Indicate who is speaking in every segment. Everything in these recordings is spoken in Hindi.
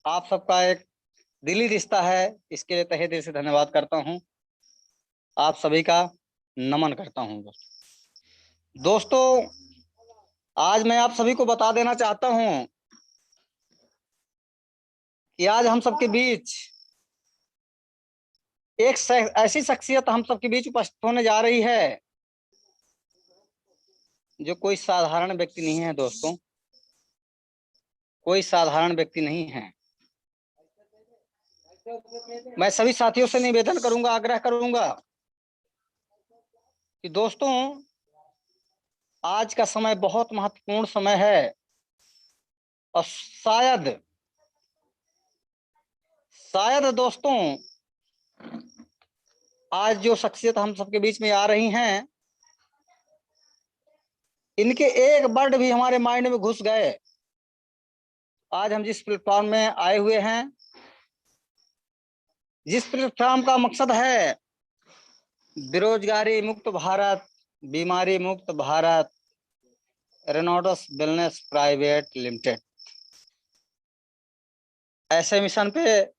Speaker 1: आप सबका एक दिली रिश्ता है, इसके लिए तहे दिल से धन्यवाद करता हूं। आप सभी का नमन करता हूं। दोस्तों, आज मैं आप सभी को बता देना चाहता हूं कि आज हम सबके बीच एक ऐसी शख्सियत हम सबके बीच उपस्थित होने जा रही है जो कोई साधारण व्यक्ति नहीं है। दोस्तों, कोई साधारण व्यक्ति नहीं है। मैं सभी साथियों से निवेदन करूंगा, आग्रह करूंगा कि दोस्तों, आज का समय बहुत महत्वपूर्ण समय है और शायद दोस्तों, आज जो शख्सियत हम सबके बीच में आ रही हैं, इनके एक वर्ड भी हमारे माइंड में घुस गए। आज हम जिस प्लेटफॉर्म में आए हुए हैं, जिस प्लेटफॉर्म का मकसद है बेरोजगारी मुक्त भारत, बीमारी मुक्त भारत, रेनोडस वेलनेस प्राइवेट लिमिटेड, ऐसे मिशन पे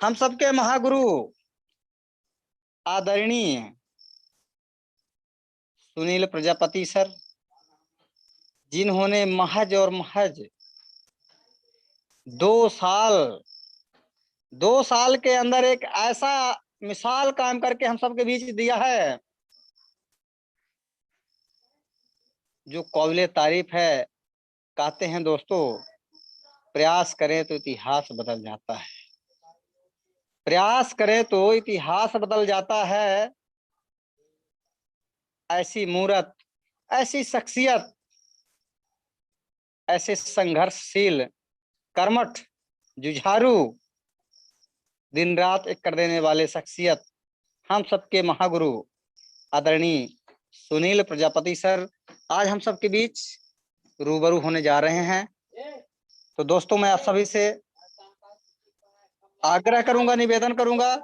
Speaker 1: हम सबके महागुरु आदरणीय सुनील प्रजापति सर, जिन्होंने महज और महज 2 साल के अंदर एक ऐसा मिसाल कायम करके हम सबके बीच दिया है जो काबिले तारीफ है। कहते हैं दोस्तों, प्रयास करें तो इतिहास बदल जाता है। प्रयास करें तो इतिहास बदल जाता है। ऐसी मूरत, ऐसी शख्सियत, ऐसे संघर्षशील, कर्मठ, जुझारू, दिन रात एक कर देने वाले शख्सियत हम सबके महागुरु आदरणीय सुनील प्रजापति सर आज हम सबके बीच रूबरू होने जा रहे हैं। तो दोस्तों, मैं आप सभी से आग्रह करूंगा, निवेदन करूंगा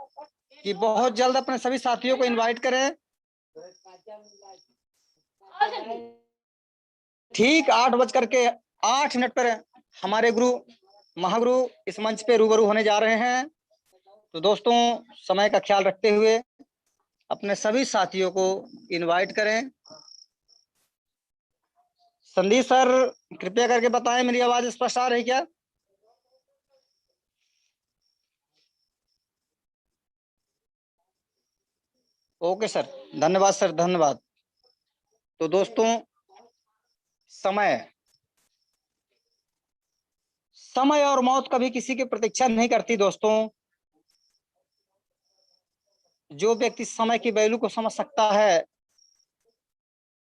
Speaker 1: कि बहुत जल्द अपने सभी साथियों को इनवाइट करें। ठीक 8:08 पर हमारे गुरु महागुरु इस मंच पे रूबरू होने जा रहे हैं। तो दोस्तों, समय का ख्याल रखते हुए अपने सभी साथियों को इनवाइट करें। संदीप सर, कृपया करके बताएं, मेरी आवाज स्पष्ट आ रही क्या? ओके सर, धन्यवाद सर, धन्यवाद। तो दोस्तों, समय और मौत कभी किसी की प्रतीक्षा नहीं करती। दोस्तों, जो व्यक्ति समय की वैल्यू को समझ सकता है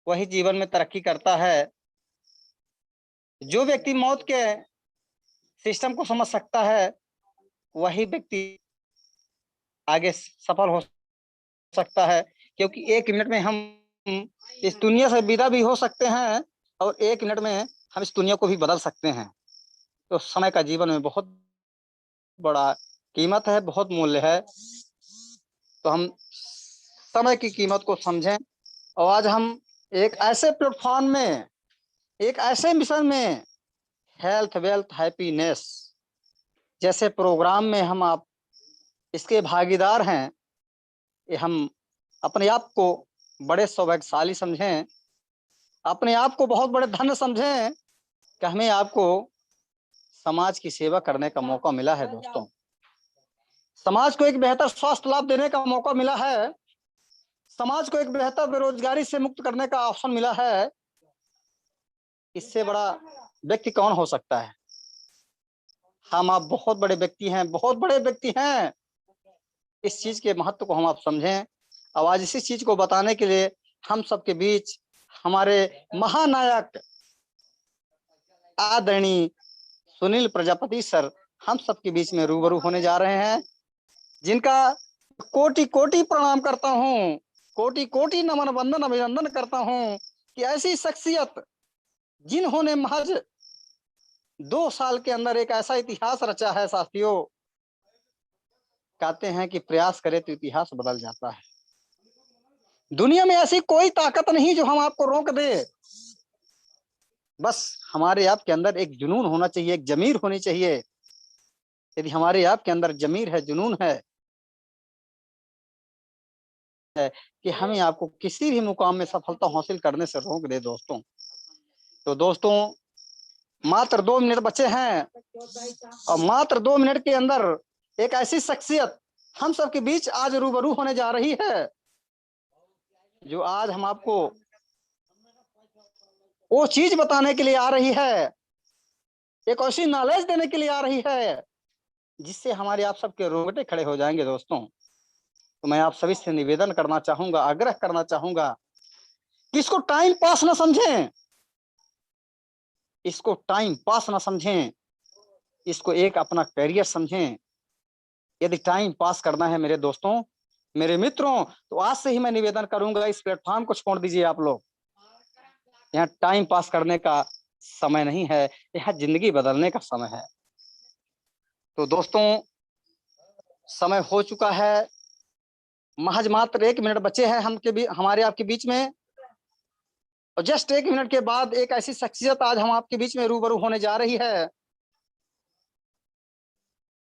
Speaker 1: वही जीवन में तरक्की करता है। जो व्यक्ति मौत के सिस्टम को समझ सकता है वही व्यक्ति आगे सफल हो सकता है, क्योंकि 1 मिनट में हम इस दुनिया से विदा भी हो सकते हैं और 1 मिनट में हम इस दुनिया को भी बदल सकते हैं। तो समय का जीवन में बहुत बड़ा कीमत है, बहुत मूल्य है। तो हम समय की कीमत को समझें और आज हम एक ऐसे प्लेटफॉर्म में, एक ऐसे मिशन में, हेल्थ वेल्थ हैप्पीनेस जैसे प्रोग्राम में हम आप इसके भागीदार हैं। ये हम अपने आप को बड़े सौभाग्यशाली समझें, अपने आप को बहुत बड़े धन्य समझें कि हमें आपको समाज की सेवा करने का मौका मिला है। दोस्तों, समाज को एक बेहतर स्वास्थ्य लाभ देने का मौका मिला है, समाज को एक बेहतर बेरोजगारी से मुक्त करने का ऑप्शन मिला है। इससे बड़ा व्यक्ति कौन हो सकता है? हम आप बहुत बड़े व्यक्ति हैं, बहुत बड़े व्यक्ति हैं। इस चीज के महत्व को हम आप समझें। और आज इसी चीज को बताने के लिए हम सबके बीच हमारे महानायक आदरणीय सुनील प्रजापति सर हम सबके बीच में रूबरू होने जा रहे हैं, जिनका कोटि कोटि प्रणाम करता हूं, कोटि कोटि नमन वंदन अभिनंदन करता हूं कि ऐसी शख्सियत जिन्होंने महज 2 साल के अंदर एक ऐसा इतिहास रचा है। साथियों, कहते हैं कि प्रयास करे तो इतिहास बदल जाता है। दुनिया में ऐसी कोई ताकत नहीं जो हम आपको रोक दे। बस हमारे आपके अंदर एक जुनून होना चाहिए, एक जमीर होनी चाहिए यदि हमारे आपके अंदर जमीर है, जुनून है कि हमें आपको किसी भी मुकाम में सफलता हासिल करने से रोक दे दोस्तों, तो दोस्तों मात्र 2 मिनट बचे हैं और मात्र 2 मिनट के अंदर एक ऐसी शख्सियत हम सबके बीच आज रूबरू होने जा रही है, जो आज हम आपको वो चीज बताने के लिए आ रही है, एक ऐसी नॉलेज देने के लिए आ रही है जिससे हमारे आप सबके रोंगटे खड़े हो जाएंगे दोस्तों। तो मैं आप सभी से निवेदन करना चाहूंगा, आग्रह करना चाहूंगा कि इसको टाइम पास ना समझें, इसको टाइम पास ना समझें, इसको एक अपना करियर समझें। यदि टाइम पास करना है मेरे दोस्तों, मेरे मित्रों, तो आज से ही मैं निवेदन करूंगा, इस प्लेटफॉर्म को छोड़ दीजिए आप लोग। यहाँ टाइम पास करने का समय नहीं है, यहाँ जिंदगी बदलने का समय है। तो दोस्तों समय हो चुका है, महज मात्र 1 मिनट बचे हैं हमारे आपके बीच में, और जस्ट 1 मिनट के बाद एक ऐसी शख्सियत आज हम आपके बीच में रूबरू होने जा रही है,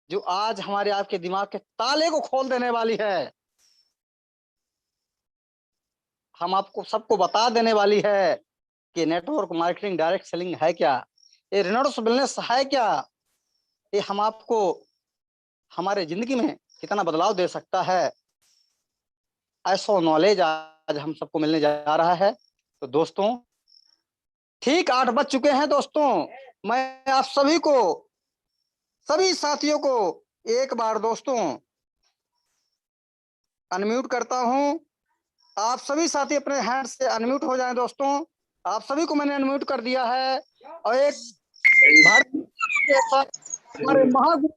Speaker 1: जो आज हमारे आपके दिमाग के ताले को खोल देने वाली है। हम आपको सबको बता देने वाली है कि नेटवर्क मार्केटिंग डायरेक्ट सेलिंग है क्या, ये रिनोड्स बिजनेस है क्या, ये हम आपको हमारे जिंदगी में कितना बदलाव दे सकता है, ऐसा नॉलेज आज हम सबको मिलने जा रहा है। तो दोस्तों ठीक 8 बज चुके हैं दोस्तों, मैं आप सभी को, सभी साथियों को एक बार दोस्तों अनम्यूट करता हूं। आप सभी साथी अपने हैंड से अनम्यूट हो जाएं दोस्तों। आप सभी को मैंने अनम्यूट कर दिया है, और एक भारत के साथ हमारे Mahaguru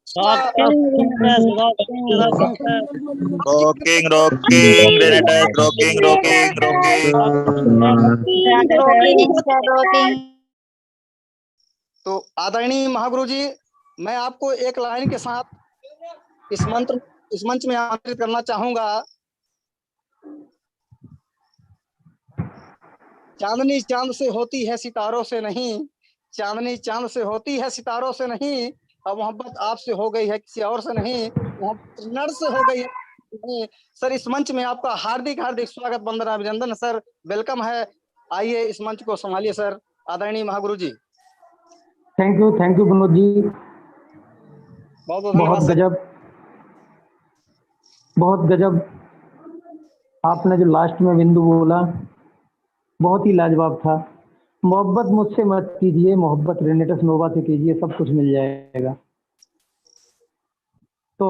Speaker 2: Rocking, rocking, Renatus, rocking, rocking, rocking.
Speaker 1: तो आदरणीय महागुरु जी, मैं आपको एक लाइन के साथ इस मंच में आमंत्रित करना चाहूंगा। चांदनी चांद से होती है सितारों से नहीं, चांदनी चांद से होती है सितारों से नहीं, और मोहब्बत आपसे हो गई है किसी और से नहीं, मोहब्बत नर से हो गई है नहीं। सर इस मंच में आपका हार्दिक हार्दिक स्वागत, वंदना, अभिनंदन सर, वेलकम है। आइए इस मंच को संभालिए सर, आदरणीय महागुरु जी।
Speaker 3: थैंक यू विनोद जी,
Speaker 1: बहुत बहुत धन्यवाद सर।
Speaker 3: बहुत गजब आपने जो लास्ट में बिंदु बोला, बहुत ही लाजवाब था। मोहब्बत मुझसे मत कीजिए, मोहब्बत रेनेटस नोवा से कीजिए, सब कुछ मिल जाएगा। तो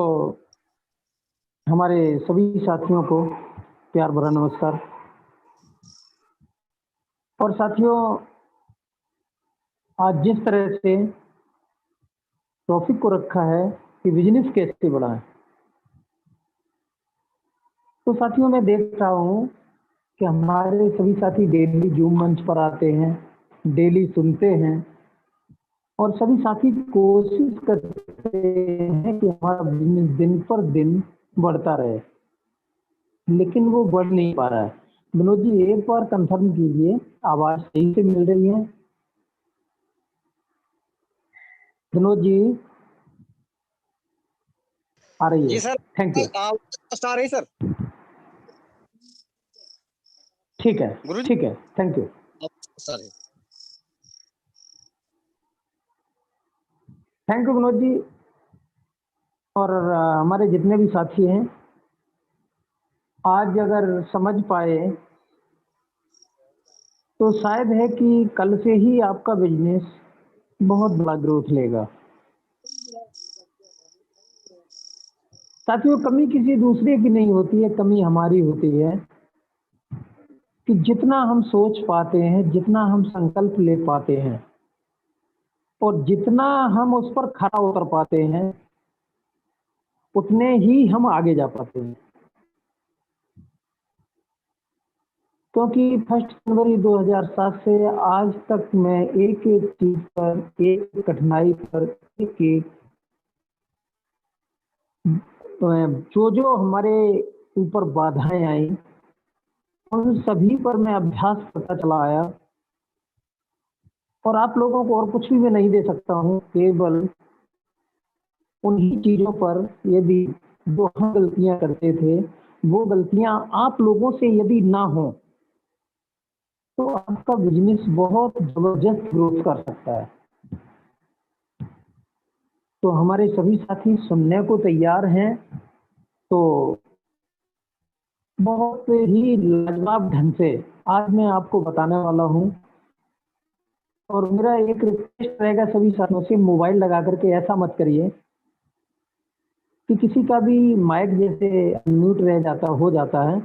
Speaker 3: हमारे सभी साथियों को प्यार भरा नमस्कार। और साथियों, आज जिस तरह से टॉपिक को रखा है कि बिजनेस कैसे बढ़ाएं, तो साथियों मैं देख रहा हूँ कि हमारे सभी साथी डेली जूम मंच पर आते हैं, डेली सुनते हैं, और सभी साथी कोशिश करते हैं कि हमारा बिजनेस दिन पर दिन बढ़ता रहे, लेकिन वो बढ़ नहीं पा रहा है। विनोद जी एक बार कंफर्म कीजिए, आवाज सही से मिल रही है? विनोद जी आ रही है?
Speaker 1: जी सर,
Speaker 3: थैंक यू।
Speaker 1: आ रही सर।
Speaker 3: ठीक है
Speaker 1: गुरु जी,
Speaker 3: ठीक है, thank you
Speaker 1: sir.
Speaker 3: Thank you Vinod ji. और हमारे जितने भी साथी हैं, आज अगर समझ पाए तो शायद है कि कल से ही आपका बिजनेस बहुत बड़ा ग्रोथ लेगा। साथियों कमी किसी दूसरे की नहीं होती है, कमी हमारी होती है कि जितना हम सोच पाते हैं, जितना हम संकल्प ले पाते हैं, और जितना हम उस पर खरा उतर पाते हैं, उतने ही हम आगे जा पाते हैं। क्योंकि 1 जनवरी 2007 से आज तक मैं एक एक चीज पर, एक कठिनाई पर, एक जो हमारे ऊपर बाधाएं आई, उन सभी पर मैं अभ्यास करता चला आया। और आप लोगों को और कुछ भी मैं नहीं दे सकता हूँ, केवल उन्हीं चीजों पर यदि जो हम गलतियां करते थे वो गलतियां आप लोगों से यदि ना हो तो आपका बिजनेस बहुत जबरदस्त ग्रोथ कर सकता है। तो हमारे सभी साथी सुनने को तैयार हैं, तो बहुत ही लाजवाब ढंग से आज मैं आपको बताने वाला हूं। और मेरा एक रिक्वेस्ट रहेगा सभी साथियों से, मोबाइल लगा करके ऐसा मत करिए कि किसी का भी माइक जैसे अनम्यूट रह जाता हो जाता है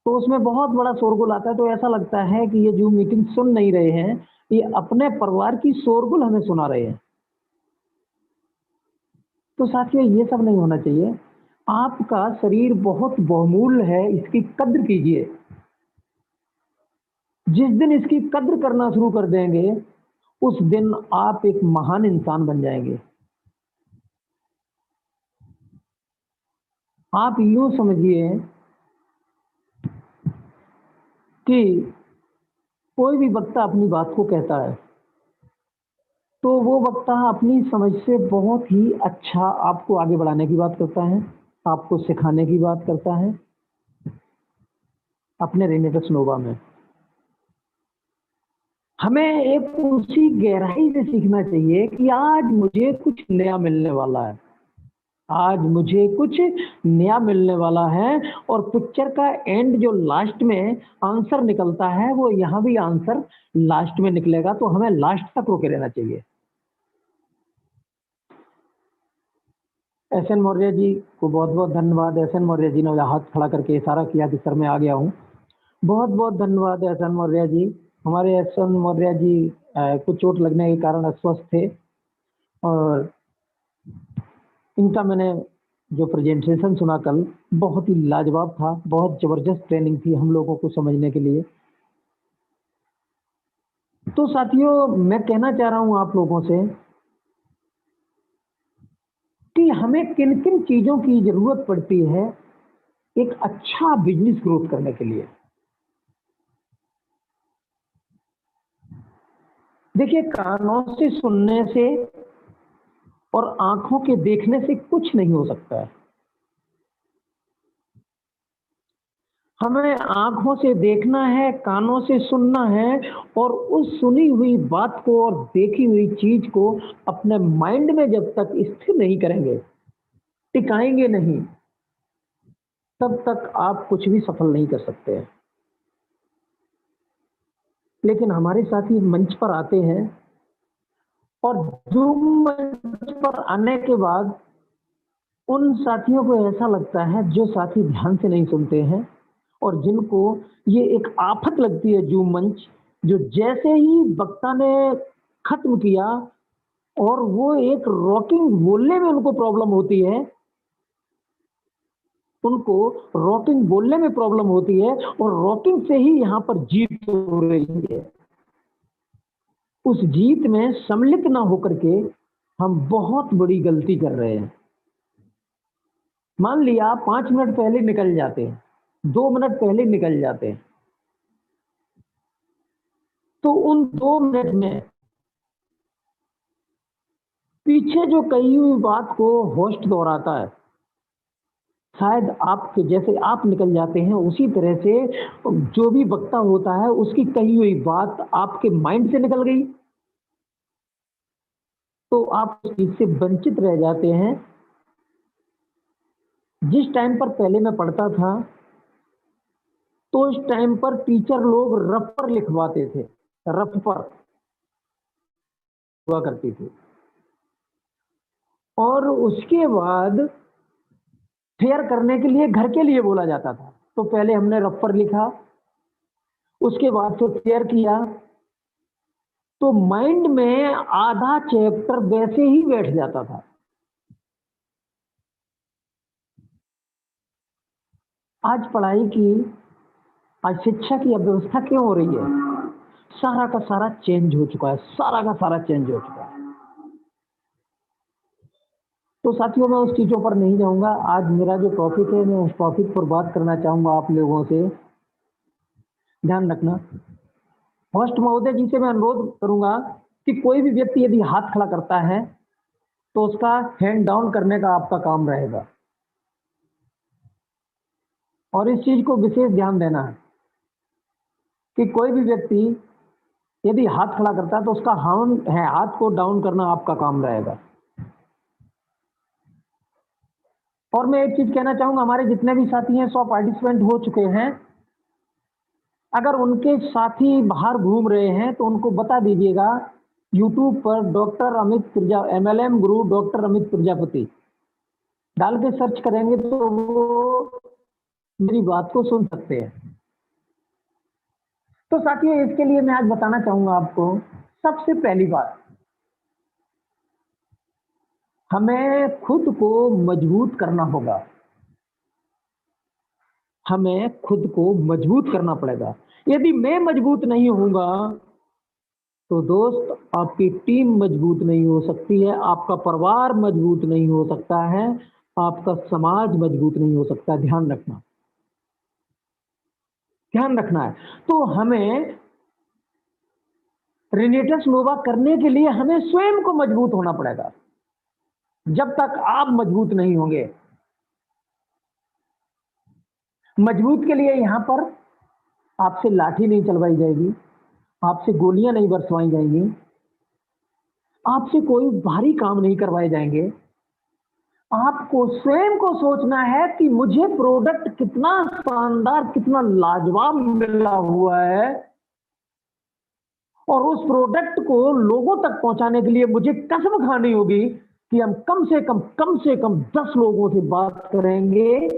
Speaker 3: तो उसमें बहुत बड़ा शोरगुल आता है, तो ऐसा लगता है कि ये जूम मीटिंग सुन नहीं रहे हैं, ये अपने परिवार की शोरगुल हमें सुना रहे हैं। तो साथियों ये सब नहीं होना चाहिए। आपका शरीर बहुत बहुमूल्य है, इसकी कद्र कीजिए। जिस दिन इसकी कद्र करना शुरू कर देंगे उस दिन आप एक महान इंसान बन जाएंगे। आप यूं समझिए कि कोई भी वक्ता अपनी बात को कहता है तो वो वक्ता अपनी समझ से बहुत ही अच्छा आपको आगे बढ़ाने की बात करता है, आपको सिखाने की बात करता है। अपने रेनेटस नोवा में हमें एक उसी गहराई से सीखना चाहिए कि आज मुझे कुछ नया मिलने वाला है, आज मुझे कुछ नया मिलने वाला है। और पिक्चर का एंड जो लास्ट में आंसर निकलता है वो यहाँ भी आंसर लास्ट में निकलेगा, तो हमें लास्ट तक रोके रहना चाहिए। एस एन मौर्य जी को बहुत बहुत धन्यवाद। एस एन मौर्य जी ने हाथ खड़ा करके इशारा किया कि सर मैं आ गया हूँ। बहुत बहुत धन्यवाद एस एन मौर्य जी। हमारे एस एन मौर्य जी कुछ चोट लगने के कारण अस्वस्थ थे और इनका मैंने जो प्रेजेंटेशन सुना कल बहुत ही लाजवाब था, बहुत जबरदस्त ट्रेनिंग थी हम लोगों को समझने के लिए। तो साथियों मैं कहना चाह रहा हूं आप लोगों से कि हमें किन किन चीजों की जरूरत पड़ती है एक अच्छा बिजनेस ग्रोथ करने के लिए। देखिए, कानों से सुनने से और आंखों के देखने से कुछ नहीं हो सकता है। हमें आंखों से देखना है, कानों से सुनना है और उस सुनी हुई बात को और देखी हुई चीज को अपने माइंड में जब तक स्थिर नहीं करेंगे, टिकाएंगे नहीं, तब तक आप कुछ भी सफल नहीं कर सकते हैं। लेकिन हमारे साथी मंच पर आते हैं और जूम मंच पर आने के बाद उन साथियों को ऐसा लगता है, जो साथी ध्यान से नहीं सुनते हैं और जिनको ये एक आफत लगती है जूम मंच, जो जैसे ही वक्ता ने खत्म किया और वो एक रॉकिंग बोलने में उनको प्रॉब्लम होती है, उनको रॉकिंग बोलने में प्रॉब्लम होती है और रॉकिंग से ही यहाँ पर जीत हो रही है। उस जीत में सम्मिलित ना होकर के हम बहुत बड़ी गलती कर रहे हैं। मान लिया 5 मिनट पहले निकल जाते हैं, 2 मिनट पहले निकल जाते हैं, तो उन 2 मिनट में पीछे जो कही हुई बात को होस्ट दोहराता है, शायद आपके जैसे आप निकल जाते हैं उसी तरह से जो भी वक्ता होता है उसकी कही हुई बात आपके माइंड से निकल गई तो आप उस चीज से वंचित रह जाते हैं। जिस टाइम पर पहले मैं पढ़ता था तो उस टाइम पर टीचर लोग रफ पर लिखवाते थे, रफ पर हुआ करती थी और उसके बाद फेयर करने के लिए घर के लिए बोला जाता था। तो पहले हमने रफ पर लिखा, उसके बाद फिर फेयर किया, तो माइंड में आधा चैप्टर वैसे ही बैठ जाता था। आज पढ़ाई की, आज शिक्षा की अव्यवस्था क्यों हो रही है? सारा का सारा चेंज हो चुका है, सारा का सारा चेंज हो चुका है। तो साथियों मैं उस चीजों पर नहीं जाऊंगा। आज मेरा जो टॉपिक है मैं उस टॉपिक पर बात करना चाहूंगा आप लोगों से। ध्यान रखना, होस्ट महोदय जी से मैं अनुरोध करूंगा कि कोई भी व्यक्ति यदि हाथ खड़ा करता है तो उसका हैंड डाउन करने का आपका काम रहेगा। और इस चीज को विशेष ध्यान देना है कि कोई भी व्यक्ति यदि हाथ खड़ा करता है तो उसका हाथ को डाउन करना आपका काम रहेगा। और मैं एक चीज कहना चाहूंगा, हमारे जितने भी साथी हैं 100 पार्टिसिपेंट हो चुके हैं। अगर उनके साथी बाहर घूम रहे हैं तो उनको बता दीजिएगा, यूट्यूब पर डॉक्टर अमित MLM गुरु डॉक्टर अमित प्रजापति डाल के सर्च करेंगे तो वो मेरी बात को सुन सकते हैं। तो साथियों, इसके लिए मैं आज बताना चाहूंगा आपको, सबसे पहली बात, हमें खुद को मजबूत करना होगा। हमें खुद को मजबूत करना पड़ेगा। यदि मैं मजबूत नहीं होऊंगा तो दोस्त, आपकी टीम मजबूत नहीं हो सकती है, आपका परिवार मजबूत नहीं हो सकता है, आपका समाज मजबूत नहीं हो सकता। ध्यान रखना, ध्यान रखना है। तो हमें रिनेटस नोवा करने के लिए हमें स्वयं को मजबूत होना पड़ेगा। जब तक आप मजबूत नहीं होंगे, मजबूत के लिए यहां पर आपसे लाठी नहीं चलवाई जाएगी, आपसे गोलियां नहीं बरसवाई जाएंगी, आपसे कोई भारी काम नहीं करवाए जाएंगे। आपको स्वयं को सोचना है कि मुझे प्रोडक्ट कितना शानदार, कितना लाजवाब मिला हुआ है, और उस प्रोडक्ट को लोगों तक पहुंचाने के लिए मुझे कसम खानी होगी कि हम कम से कम 10 लोगों से बात करेंगे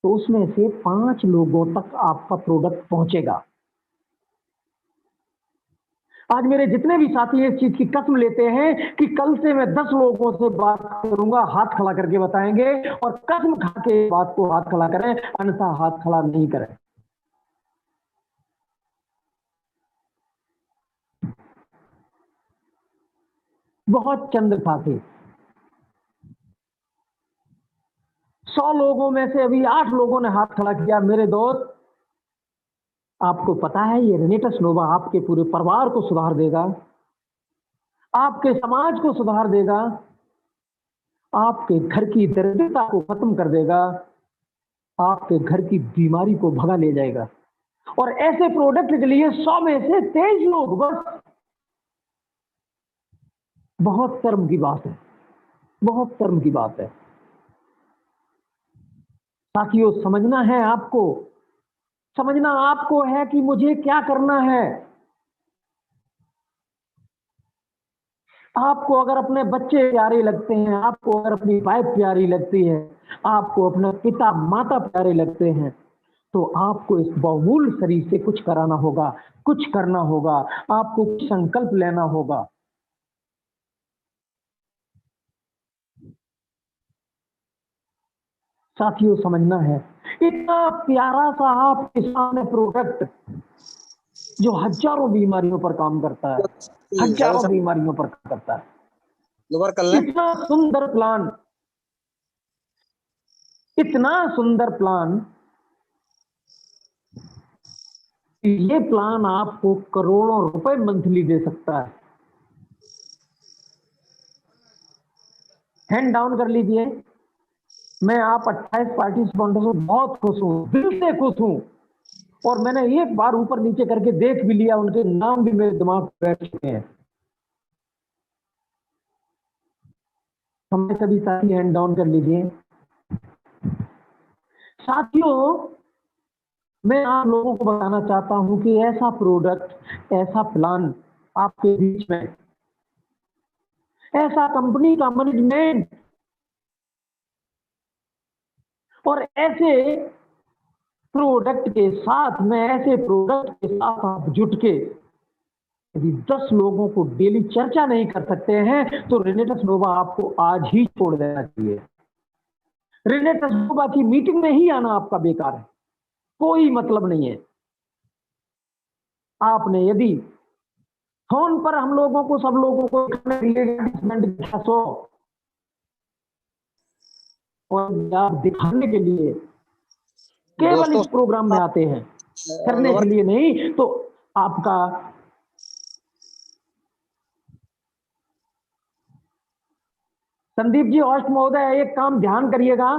Speaker 3: तो उसमें से 5 लोगों तक आपका प्रोडक्ट पहुंचेगा। आज मेरे जितने भी साथी इस चीज की कसम लेते हैं कि कल से मैं 10 लोगों से बात करूंगा, हाथ खड़ा करके बताएंगे, और कसम खा के बात को हाथ खड़ा करें, अन्यथा हाथ खड़ा नहीं करें। बहुत चंद साथी, 100 लोगों में से अभी 8 लोगों ने हाथ खड़ा किया। मेरे दोस्त, आपको पता है ये रिनेटस नोवा आपके पूरे परिवार को सुधार देगा, आपके समाज को सुधार देगा, आपके घर की दरिद्रता को खत्म कर देगा, आपके घर की बीमारी को भगा ले जाएगा। और ऐसे प्रोडक्ट के लिए 100 में से 23 लोग बस। बहुत शर्म की बात है, बहुत शर्म की बात है साथियों। समझना है आपको, समझना आपको है कि मुझे क्या करना है। आपको अगर अपने बच्चे प्यारे लगते हैं, आपको अगर अपनी वाइफ प्यारी लगती है, आपको अपने पिता माता प्यारे लगते हैं, तो आपको इस बहुमूल्य शरीर से कुछ कराना होगा, कुछ करना होगा, आपको कुछ संकल्प लेना होगा। साथियों, समझना है, इतना प्यारा सा आपके सामने प्रोडक्ट जो हजारों बीमारियों पर काम करता है, हजारों बीमारियों पर काम करता है।
Speaker 1: दोबारा कर लें।
Speaker 3: इतना सुंदर प्लान, इतना सुंदर प्लान, ये प्लान आपको करोड़ों रुपए मंथली दे सकता है। हैंड डाउन कर लीजिए। मैं आप 28 पार्टिसिपेंटों से बहुत खुश हूं, दिल से खुश हूं, और मैंने एक बार ऊपर नीचे करके देख भी लिया, उनके नाम भी मेरे दिमाग में बैठ चुके हैं। हमें सभी साथी हैंड डाउन कर लीजिए। साथियों, मैं आप लोगों को बताना चाहता हूं कि ऐसा प्रोडक्ट, ऐसा प्लान आपके बीच में, ऐसा कंपनी का मैनेजमेंट और ऐसे प्रोडक्ट के साथ में, ऐसे प्रोडक्ट के साथ आप जुट के यदि 10 लोगों को डेली चर्चा नहीं कर सकते हैं तो रिनेटस नोवा आपको आज ही छोड़ देना चाहिए। रिनेटस नोवा की मीटिंग में ही आना आपका बेकार है, कोई मतलब नहीं है। आपने यदि फोन पर हम लोगों को, सब लोगों को और आप दिखाने के लिए केवल इस प्रोग्राम में आते हैं, करने के लिए नहीं, तो आपका संदीप जी, होस्ट महोदय, एक काम ध्यान करिएगा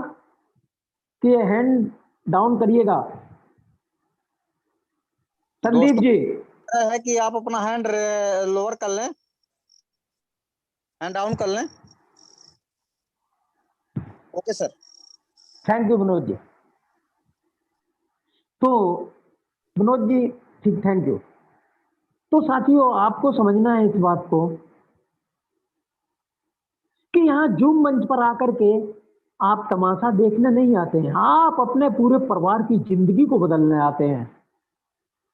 Speaker 3: कि हैंड डाउन करिएगा। संदीप
Speaker 1: दोस्तों
Speaker 3: जी,
Speaker 1: है कि आप अपना हैंड लोअर कर लें, हैंड डाउन कर लें। Okay sir.
Speaker 3: Thank you Vinod ji. तो विनोद जी, ठीक, थैंक यू। तो साथियों, आपको समझना है इस बात को कि यहाँ जूम मंच पर आकर के आप तमाशा देखने नहीं आते हैं, आप अपने पूरे परिवार की जिंदगी को बदलने आते हैं।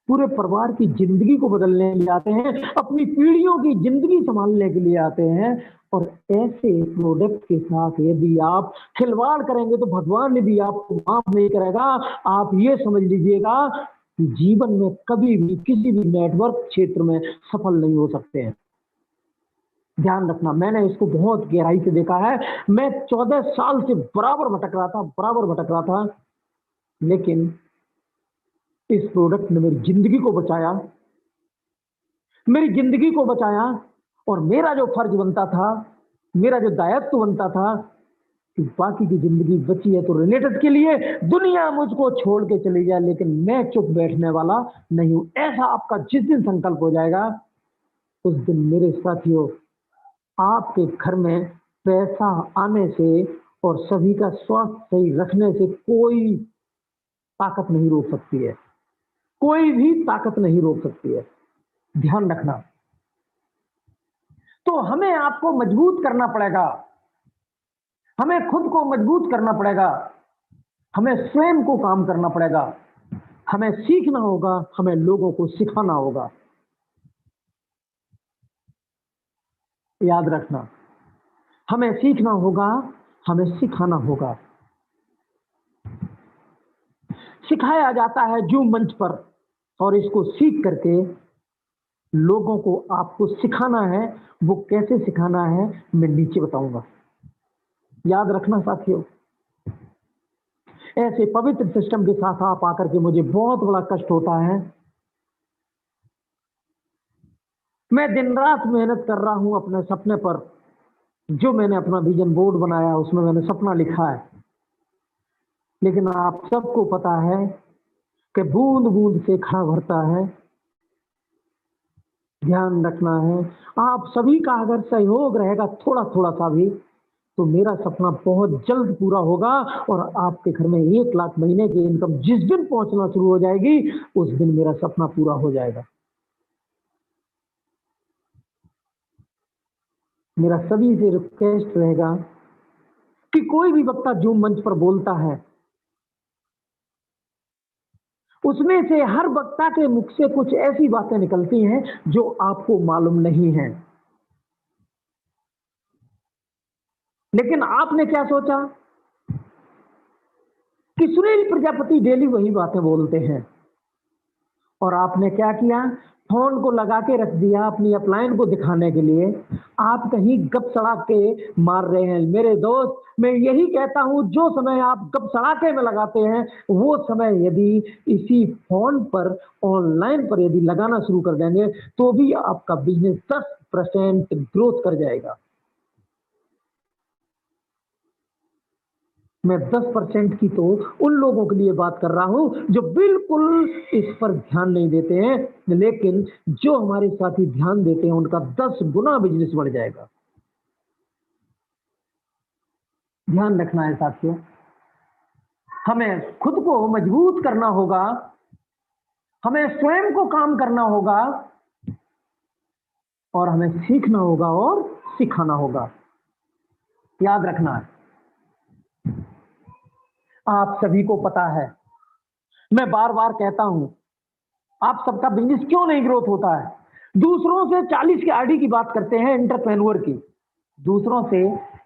Speaker 3: पूरे परिवार की जिंदगी को बदलने के लिए आते हैं, अपनी पीढ़ियों की जिंदगी संभालने के लिए आते हैं। और ऐसे प्रोडक्ट के साथ यदि आप खिलवाड़ करेंगे तो भगवान भी आपको माफ नहीं करेगा। आप ये समझ लीजिएगा कि जीवन में कभी भी किसी भी नेटवर्क क्षेत्र में सफल नहीं हो सकते हैं। ध्यान रखना, मैंने इसको बहुत गहराई से देखा है। मैं 14 साल से बराबर भटक रहा था, लेकिन इस प्रोडक्ट ने मेरी जिंदगी को बचाया। और मेरा जो फर्ज बनता था, मेरा जो दायित्व बनता था कि बाकी की जिंदगी बची है तो रिलेटेड के लिए दुनिया मुझको छोड़ के चली जाए, लेकिन मैं चुप बैठने वाला नहीं हूं। ऐसा आपका जिस दिन संकल्प हो जाएगा, उस दिन मेरे साथियों, आपके घर में पैसा आने से और सभी का स्वास्थ्य सही रखने से कोई ताकत नहीं रोक सकती है, कोई भी ताकत नहीं रोक सकती है। ध्यान रखना। तो हमें आपको मजबूत करना पड़ेगा, हमें खुद को मजबूत करना पड़ेगा, हमें स्वयं को काम करना पड़ेगा, हमें सीखना होगा, हमें लोगों को सिखाना होगा। याद रखना, हमें सीखना होगा, हमें सिखाना होगा। सिखाया जाता है जूम मंच पर, और इसको सीख करके लोगों को आपको सिखाना है। वो कैसे सिखाना है मैं नीचे बताऊंगा। याद रखना साथियों, ऐसे पवित्र सिस्टम के साथ आप आकर के मुझे बहुत बड़ा कष्ट होता है। मैं दिन रात मेहनत कर रहा हूं अपने सपने पर, जो मैंने अपना विजन बोर्ड बनाया उसमें मैंने सपना लिखा है, लेकिन आप सबको पता है कि बूंद बूंद से खड़ा भरता है। ध्यान रखना है, आप सभी का अगर सहयोग रहेगा थोड़ा थोड़ा सा भी, तो मेरा सपना बहुत जल्द पूरा होगा। और आपके घर में 1 लाख महीने की इनकम जिस दिन पहुंचना शुरू हो जाएगी, उस दिन मेरा सपना पूरा हो जाएगा। मेरा सभी से रिक्वेस्ट रहेगा कि कोई भी वक्ता जूम मंच पर बोलता है, उसमें से हर वक्ता के मुख से कुछ ऐसी बातें निकलती हैं जो आपको मालूम नहीं है। लेकिन आपने क्या सोचा कि सुनील प्रजापति डेली वही बातें बोलते हैं, और आपने क्या किया, फोन को लगा के रख दिया अपनी अपलाइन को दिखाने के लिए। आप कहीं गप सड़ाके मार रहे हैं। मेरे दोस्त, मैं यही कहता हूं, जो समय आप गप सड़ाके में लगाते हैं, वो समय यदि इसी फोन पर ऑनलाइन पर यदि लगाना शुरू कर देंगे, तो भी आपका बिजनेस 10% ग्रोथ कर जाएगा। मैं 10% की तो उन लोगों के लिए बात कर रहा हूं जो बिल्कुल इस पर ध्यान नहीं देते हैं, लेकिन जो हमारे साथी ध्यान देते हैं उनका 10 गुना बिजनेस बढ़ जाएगा। ध्यान रखना है साथियों, हमें खुद को मजबूत करना होगा, हमें स्वयं को काम करना होगा, और हमें सीखना होगा और सिखाना होगा। याद रखना है, आप सभी को पता है, मैं बार बार कहता हूं, आप सबका बिजनेस क्यों नहीं ग्रोथ होता है? दूसरों से 40 की आरडी की बात करते हैं, एंटरप्रेन्योर की, दूसरों से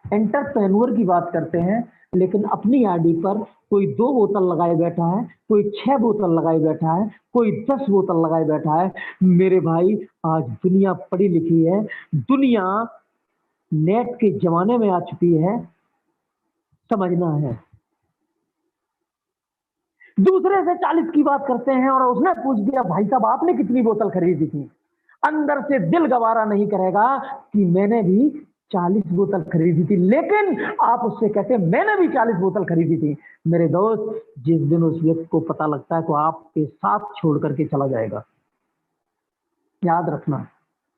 Speaker 3: एंटरप्रेन्योर की बात करते हैं, लेकिन अपनी आरडी पर कोई 2 बोतल लगाए बैठा है, कोई 6 बोतल लगाए बैठा है, कोई 10 बोतल लगाए बैठा है। मेरे भाई, आज दुनिया पढ़ी लिखी है, दुनिया नेट के जमाने में आ चुकी है, समझना है। दूसरे से 40 की बात करते हैं और उसने पूछ दिया, भाई साहब आपने कितनी बोतल खरीदी थी? अंदर से दिल गवारा नहीं करेगा कि मैंने भी 40 बोतल खरीदी थी, लेकिन आप उससे कहते मैंने भी 40 बोतल खरीदी थी। मेरे दोस्त, जिस दिन उस व्यक्ति को पता लगता है तो आपके साथ छोड़ करके चला जाएगा। याद रखना,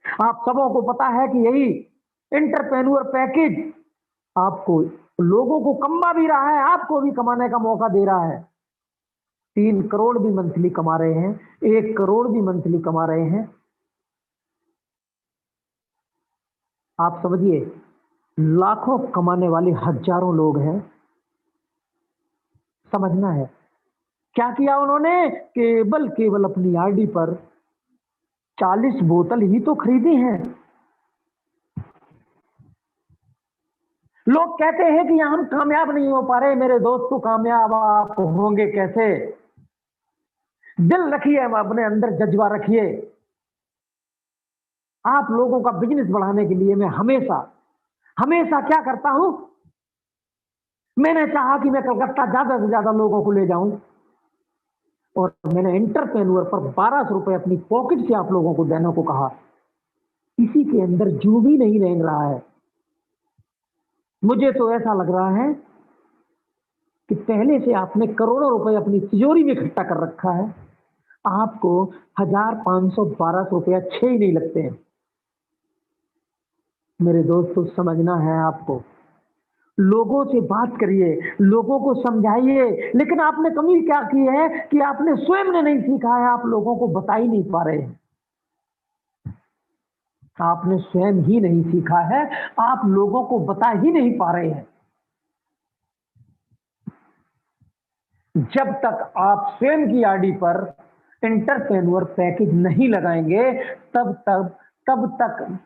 Speaker 3: आप सबों को पता है कि यही एंटरप्रेन्योर पैकेज आपको, लोगों को कमा भी रहा है, आपको भी कमाने का मौका दे रहा है। 3 करोड़ भी मंथली कमा रहे हैं, 1 करोड़ भी मंथली कमा रहे हैं। आप समझिए, लाखों कमाने वाले हजारों लोग हैं। समझना है क्या किया उन्होंने, केवल अपनी आरडी पर 40 बोतल ही तो खरीदी हैं। लोग कहते हैं कि हम कामयाब नहीं हो पा रहे। मेरे दोस्त, तो कामयाब आप होंगे कैसे? दिल रखिए, अपने अंदर जज्बा रखिए। आप लोगों का बिजनेस बढ़ाने के लिए मैं हमेशा क्या करता हूं, मैंने चाहा कि मैं कलकत्ता ज्यादा से ज्यादा लोगों को ले जाऊं, और मैंने एंटरप्रेन्योर पर 1200 रुपए अपनी पॉकेट से आप लोगों को देने को कहा। इसी के अंदर जो भी नहीं रह रहा है। मुझे तो ऐसा लग रहा है कि पहले से आपने करोड़ों रुपए अपनी तिजोरी में इकट्ठा कर रखा है। आपको 1000, 500, 1200 रुपए अच्छे ही नहीं लगते हैं। मेरे दोस्तों, समझना है आपको। लोगों से बात करिए, लोगों को समझाइए, लेकिन आपने कमी क्या की है कि आपने स्वयं ने नहीं सीखा है, आप लोगों को बता ही नहीं पा रहे हैं। आपने स्वयं ही नहीं सीखा है, आप लोगों को बता ही नहीं पा रहे हैं। जब तक आप स्वयं की आरडी पर एंटरप्रेन्योर पैकेज नहीं लगाएंगे, तब तक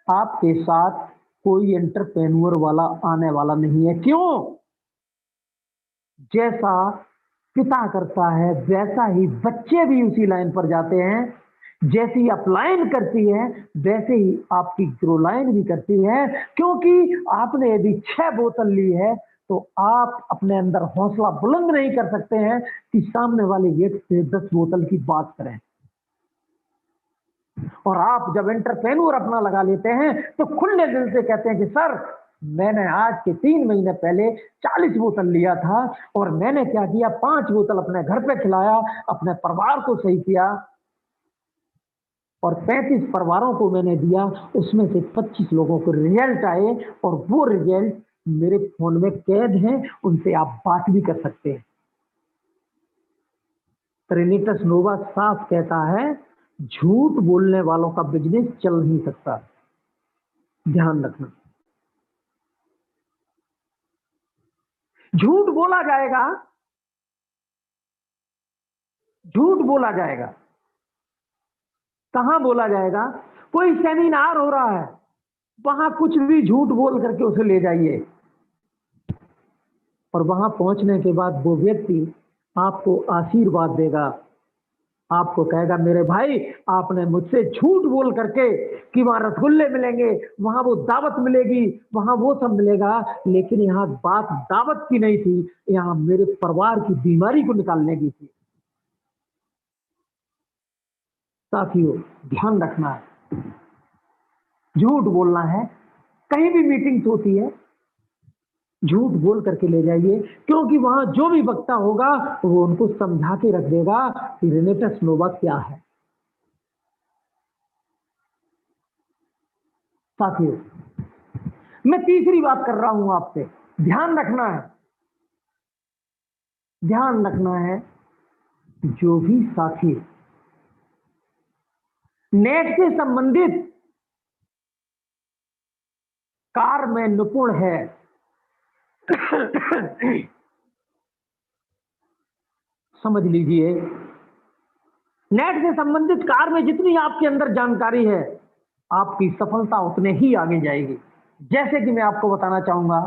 Speaker 3: आपके साथ कोई एंटरप्रेन्योर वाला आने वाला नहीं है। क्यों? जैसा पिता करता है वैसा ही बच्चे भी उसी लाइन पर जाते हैं। जैसी अपलाइन करती है वैसे ही आपकी ग्रो लाइन भी करती है। क्योंकि आपने यदि 6 बोतल ली है तो आप अपने अंदर हौसला बुलंद नहीं कर सकते हैं कि सामने वाले व्यक्ति से 10 बोतल की बात करें। और आप जब एंटरप्रेन्योर अपना लगा लेते हैं तो खुले दिल से कहते हैं कि सर, मैंने आज के 3 महीने पहले 40 बोतल लिया था, और मैंने क्या किया, 5 बोतल अपने घर पे खिलाया, अपने परिवार को सही किया, और 35 परिवारों को मैंने दिया। उसमें से 25 लोगों को रिजल्ट आए, और वो रिजल्ट मेरे फोन में कैद हैं, उनसे आप बात भी कर सकते हैं। रेनिटस नोवा साफ कहता है, झूठ बोलने वालों का बिजनेस चल नहीं सकता। ध्यान रखना, झूठ बोला जाएगा, झूठ बोला जाएगा। कहां बोला जाएगा? कोई सेमिनार हो रहा है, वहां कुछ भी झूठ बोल करके उसे ले जाइए, और वहां पहुंचने के बाद वो व्यक्ति आपको आशीर्वाद देगा, आपको कहेगा, मेरे भाई, आपने मुझसे झूठ बोल करके कि वहां रसगुल्ले मिलेंगे, वहां वो दावत मिलेगी, वहां वो सब मिलेगा, लेकिन यहाँ बात दावत की नहीं थी, यहाँ मेरे परिवार की बीमारी को निकालने की थी। साथियों, ध्यान रखना है, झूठ बोलना है। कहीं भी मीटिंग्स होती है, झूठ बोल करके ले जाइए, क्योंकि वहां जो भी वक्ता होगा वो उनको समझा के रख देगा कि रेनिटस नोवा क्या है। साथियों, मैं तीसरी बात कर रहा हूं आपसे, ध्यान रखना है, ध्यान रखना है। जो भी साथी नेट से संबंधित कार्य में निपुण है, समझ लीजिए, नेट से संबंधित कार्य में जितनी आपके अंदर जानकारी है, आपकी सफलता उतने ही आगे जाएगी। जैसे कि मैं आपको बताना चाहूंगा,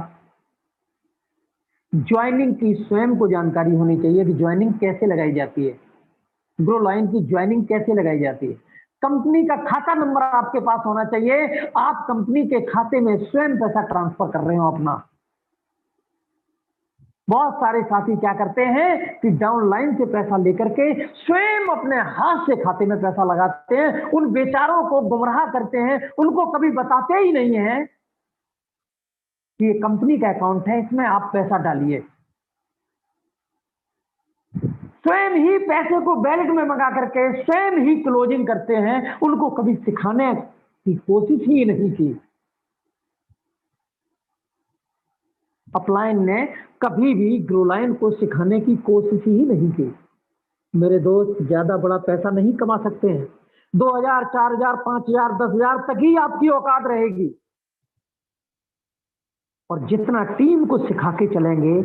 Speaker 3: ज्वाइनिंग की स्वयं को जानकारी होनी चाहिए कि ज्वाइनिंग कैसे लगाई जाती है, ग्रो लाइन की ज्वाइनिंग कैसे लगाई जाती है। कंपनी का खाता नंबर आपके पास होना चाहिए, आप कंपनी के खाते में स्वयं पैसा ट्रांसफर कर रहे हो अपना। बहुत सारे साथी क्या करते हैं कि डाउनलाइन से पैसा लेकर के स्वयं अपने हाथ से खाते में पैसा लगाते हैं, उन बेचारों को गुमराह करते हैं, उनको कभी बताते ही नहीं है कि ये कंपनी का अकाउंट है, इसमें आप पैसा डालिए। स्वयं ही पैसे को वैलेट में मंगा करके स्वयं ही क्लोजिंग करते हैं, उनको कभी सिखाने की कोशिश ही नहीं की। अपलाइन ने कभी भी ग्रोलाइन को सिखाने की कोशिश ही नहीं की। मेरे दोस्त, ज्यादा बड़ा पैसा नहीं कमा सकते हैं। 2000, 4000, 5000, 10,000 तक ही आपकी औकात रहेगी। और जितना टीम को सिखा के चलेंगे,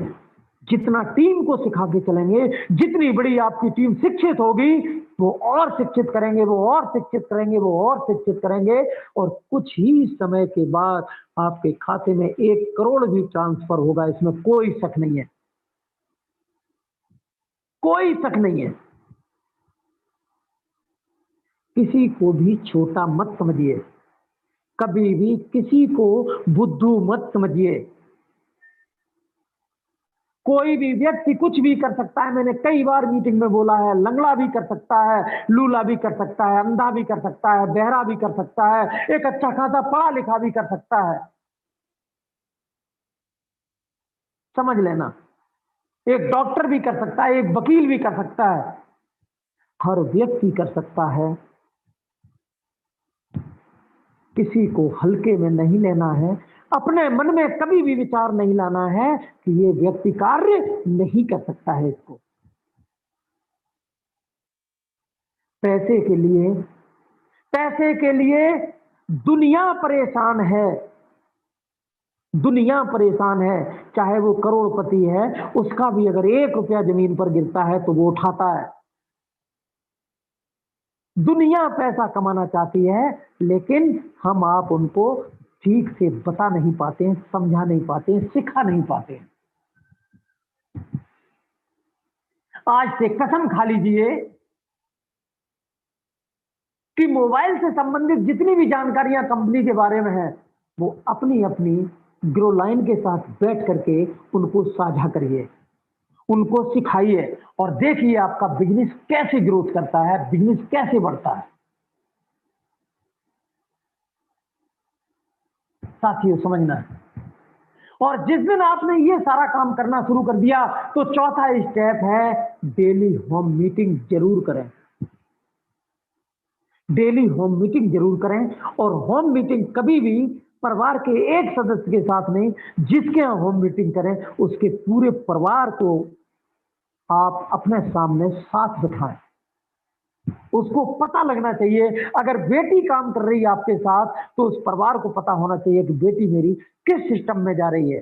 Speaker 3: जितना टीम को सिखा के चलेंगे, जितनी बड़ी आपकी टीम शिक्षित होगी, वो और शिक्षित करेंगे, वो और शिक्षित करेंगे, वो और शिक्षित करेंगे, और कुछ ही समय के बाद आपके खाते में 1 करोड़ भी ट्रांसफर होगा। इसमें कोई शक नहीं है, कोई शक नहीं है। किसी को भी छोटा मत समझिए, कभी भी किसी को बुद्धू मत समझिए। कोई भी व्यक्ति कुछ भी कर सकता है। मैंने कई बार मीटिंग में बोला है, लंगड़ा भी कर सकता है, लूला भी कर सकता है, अंधा भी कर सकता है, बहरा भी कर सकता है, एक अच्छा खासा पढ़ा लिखा भी कर सकता है। समझ लेना, एक डॉक्टर भी कर सकता है, एक वकील भी कर सकता है, हर व्यक्ति कर सकता है। किसी को हल्के में नहीं लेना है। अपने मन में कभी भी विचार नहीं लाना है कि ये व्यक्ति कार्य नहीं कर सकता है। इसको पैसे के लिए, पैसे के लिए दुनिया परेशान है, दुनिया परेशान है। चाहे वो करोड़पति है, उसका भी अगर 1 रुपया जमीन पर गिरता है तो वो उठाता है। दुनिया पैसा कमाना चाहती है, लेकिन हम आप उनको ठीक से बता नहीं पाते हैं, समझा नहीं पाते हैं, सिखा नहीं पाते हैं। आज से कसम खा लीजिए कि मोबाइल से संबंधित जितनी भी जानकारियां कंपनी के बारे में है, वो अपनी अपनी ग्रो लाइन के साथ बैठ करके उनको साझा करिए, उनको सिखाइए, और देखिए आपका बिजनेस कैसे ग्रोथ करता है, बिजनेस कैसे बढ़ता है। साथियों, समझना है। और जिस दिन आपने ये सारा काम करना शुरू कर दिया, तो चौथा स्टेप है डेली होम मीटिंग जरूर करें। डेली होम मीटिंग जरूर करें। और होम मीटिंग कभी भी परिवार के एक सदस्य के साथ नहीं, जिसके यहाँ होम मीटिंग करें उसके पूरे परिवार को आप अपने सामने साथ बिठाएं। उसको पता लगना चाहिए। अगर बेटी काम कर रही है आपके साथ, तो उस परिवार को पता होना चाहिए कि बेटी मेरी किस सिस्टम में जा रही है।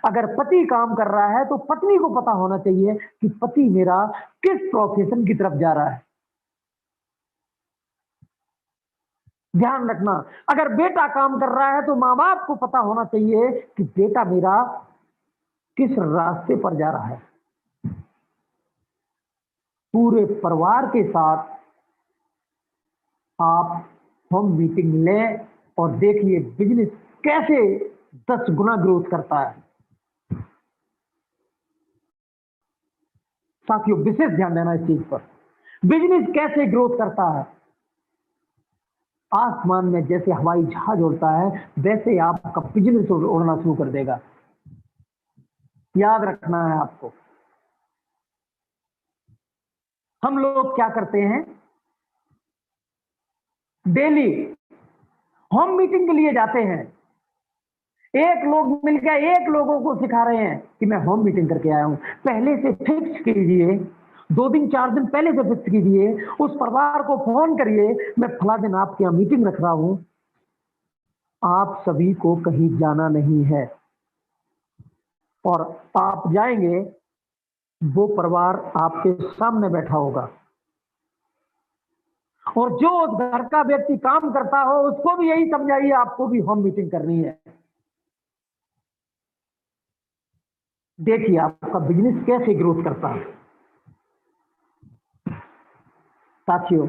Speaker 3: अगर पति काम कर रहा है, तो पत्नी को पता होना चाहिए कि पति मेरा किस प्रोफेशन की तरफ जा रहा है। ध्यान रखना, अगर बेटा काम कर रहा है, तो माँ बाप को पता होना चाहिए कि बेटा मेरा किस रास्ते पर जा रहा है। पूरे परिवार के साथ आप होम मीटिंग लें और देखिए बिजनेस कैसे 10 गुना ग्रोथ करता है। साथियों, विशेष ध्यान देना इस चीज पर। बिजनेस कैसे ग्रोथ करता है? आसमान में जैसे हवाई जहाज उड़ता है, वैसे आपका बिजनेस उड़ना शुरू कर देगा। याद रखना है आपको। हम लोग क्या करते हैं, डेली होम मीटिंग के लिए जाते हैं, एक लोग मिलकर एक लोगों को सिखा रहे हैं कि मैं होम मीटिंग करके आया हूं। पहले से फिक्स कीजिए, 2 दिन 4 दिन पहले से फिक्स कीजिए, उस परिवार को फोन करिए, मैं फला दिन आपके यहाँ मीटिंग रख रहा हूं। आप सभी को कहीं जाना नहीं है, और आप जाएंगे, वो परिवार आपके सामने बैठा होगा, और जो उस घर का व्यक्ति काम करता हो उसको भी यही समझाइए आपको भी होम मीटिंग करनी है। देखिए आपका बिजनेस कैसे ग्रोथ करता है। साथियों,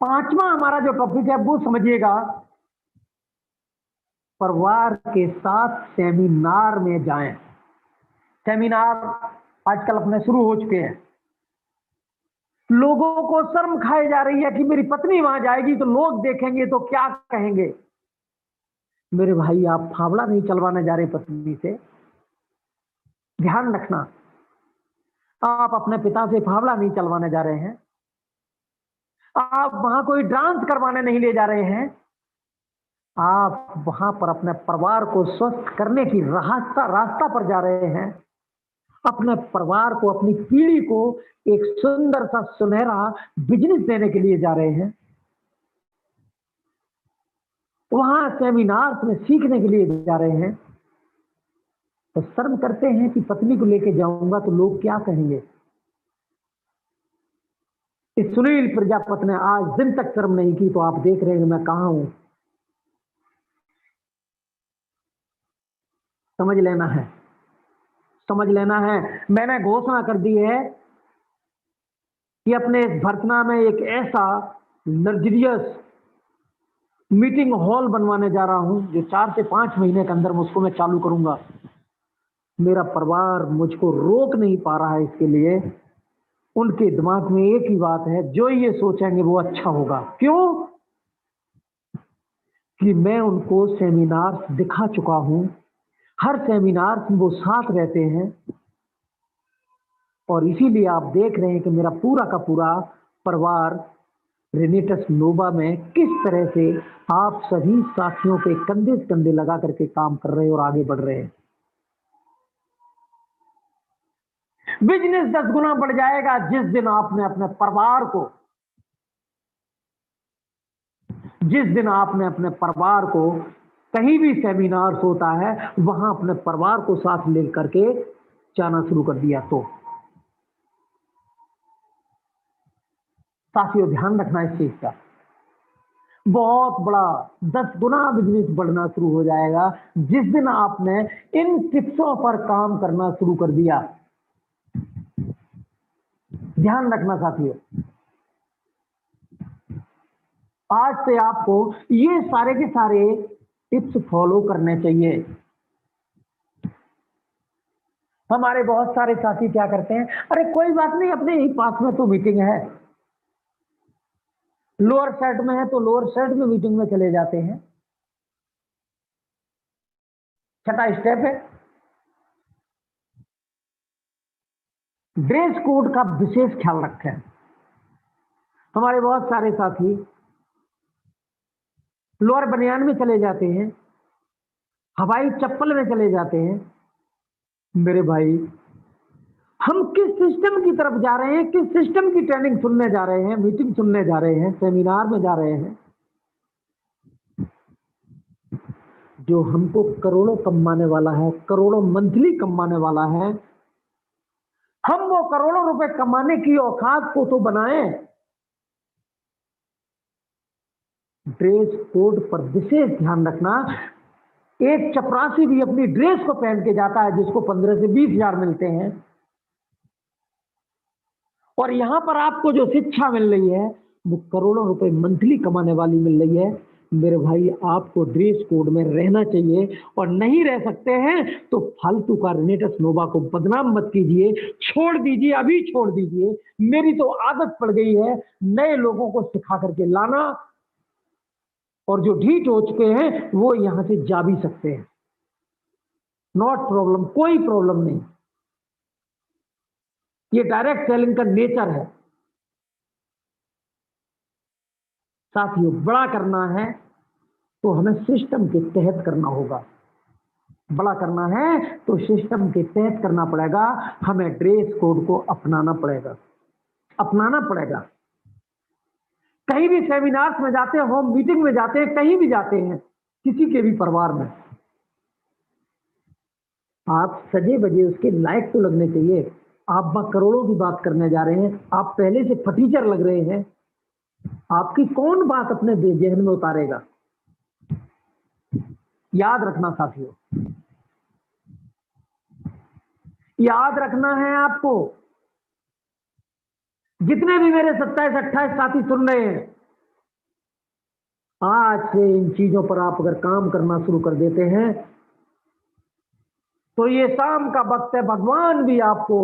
Speaker 3: 5वां हमारा जो टॉपिक है वो समझिएगा, परिवार के साथ सेमिनार में जाएं। सेमिनार आजकल अपने शुरू हो चुके हैं। लोगों को शर्म खाई जा रही है कि मेरी पत्नी वहां जाएगी तो लोग देखेंगे तो क्या कहेंगे। मेरे भाई, आप फावड़ा नहीं चलवाने जा रहे पत्नी से, ध्यान रखना। आप अपने पिता से फावड़ा नहीं चलवाने जा रहे हैं, आप वहां कोई डांस करवाने नहीं ले जा रहे हैं, आप वहां पर अपने परिवार को स्वस्थ करने की रास्ता पर जा रहे हैं। अपने परिवार को, अपनी पीढ़ी को एक सुंदर सा सुनहरा बिजनेस देने के लिए जा रहे हैं। वहां सेमिनार में सीखने के लिए जा रहे हैं। तो शर्म करते हैं कि पत्नी को लेके जाऊंगा तो लोग क्या कहेंगे। इस सुनील प्रजापति ने आज दिन तक शर्म नहीं की, तो आप देख रहे हैं मैं कहां हूं। समझ लेना है, समझ लेना है। मैंने घोषणा कर दी है कि अपने इस भर्तना में एक ऐसा लग्जरियस मीटिंग हॉल बनवाने जा रहा हूं जो 4 से 5 महीने के अंदर उसको मैं चालू करूंगा। मेरा परिवार मुझको रोक नहीं पा रहा है इसके लिए। उनके दिमाग में एक ही बात है, जो ये सोचेंगे वो अच्छा होगा। क्यों? कि मैं उनको सेमिनार दिखा चुका हूं, हर सेमिनार में वो साथ रहते हैं, और इसीलिए आप देख रहे हैं कि मेरा पूरा का पूरा परिवार रेनेटस नोवा में किस तरह से आप सभी साथियों के कंधे से कंधे लगा करके काम कर रहे हैं और आगे बढ़ रहे हैं। बिजनेस 10 गुना बढ़ जाएगा जिस दिन आपने अपने परिवार को, जिस दिन आपने अपने परिवार को, कहीं भी सेमिनार होता है वहां अपने परिवार को साथ लेकर के जाना शुरू कर दिया। तो साथियों, ध्यान रखना इस चीज का, बहुत बड़ा 10 गुना बिजनेस बढ़ना शुरू हो जाएगा जिस दिन आपने इन टिप्सों पर काम करना शुरू कर दिया। ध्यान रखना साथियों, आज से आपको ये सारे के सारे टिप्स फॉलो करने चाहिए। हमारे बहुत सारे साथी क्या करते हैं, अरे कोई बात नहीं, अपने ही पास में तो मीटिंग है, लोअर शर्ट में है तो लोअर शर्ट में मीटिंग में चले जाते हैं। छठा स्टेप है ड्रेस कोड का विशेष ख्याल रखें। हमारे बहुत सारे साथी लोअर बनियान में चले जाते हैं, हवाई चप्पल में चले जाते हैं। मेरे भाई, हम किस सिस्टम की तरफ जा रहे हैं, किस सिस्टम की ट्रेनिंग सुनने जा रहे हैं, मीटिंग सुनने जा रहे हैं, सेमिनार में जा रहे हैं जो हमको करोड़ों कमाने वाला है, करोड़ों मंथली कमाने वाला है। हम वो करोड़ों रुपए कमाने की औकात को तो बनाएं। ड्रेस कोड पर विशेष ध्यान रखना। एक चपरासी भी अपनी ड्रेस को पहन के जाता है जिसको 15 से 20 हजार मिलते हैं, और यहां पर आपको जो शिक्षा मिल रही है वो करोड़ों रुपए मंथली कमाने वाली मिल रही है। मेरे भाई, आपको ड्रेस कोड में रहना चाहिए, और नहीं रह सकते हैं तो फालतू का रेनेटस नोवा को बदनाम मत कीजिए, छोड़ दीजिए, अभी छोड़ दीजिए। मेरी तो आदत पड़ गई है नए लोगों को सिखा करके लाना, और जो ढीठ हो चुके हैं वो यहां से जा भी सकते हैं। नॉट प्रॉब्लम, कोई प्रॉब्लम नहीं। ये डायरेक्ट सेलिंग का नेचर है। साथियों, बड़ा करना है तो हमें सिस्टम के तहत करना होगा। बड़ा करना है तो सिस्टम के तहत करना पड़ेगा। हमें ड्रेस कोड को अपनाना पड़ेगा, अपनाना पड़ेगा। कहीं भी सेमिनार्स में जाते हैं, होम मीटिंग में जाते हैं, कहीं भी जाते हैं, किसी के भी परिवार में, आप सजे बजे उसके लायक तो लगने चाहिए। आप करोड़ों की बात करने जा रहे हैं, आप पहले से फटीचर लग रहे हैं, आपकी कौन बात अपने जहन में उतारेगा। याद रखना साथियों, याद रखना है आपको। जितने भी मेरे 27-28 साथी सुन रहे हैं, आज से इन चीजों पर आप अगर काम करना शुरू कर देते हैं तो ये शाम का वक्त है, भगवान भी आपको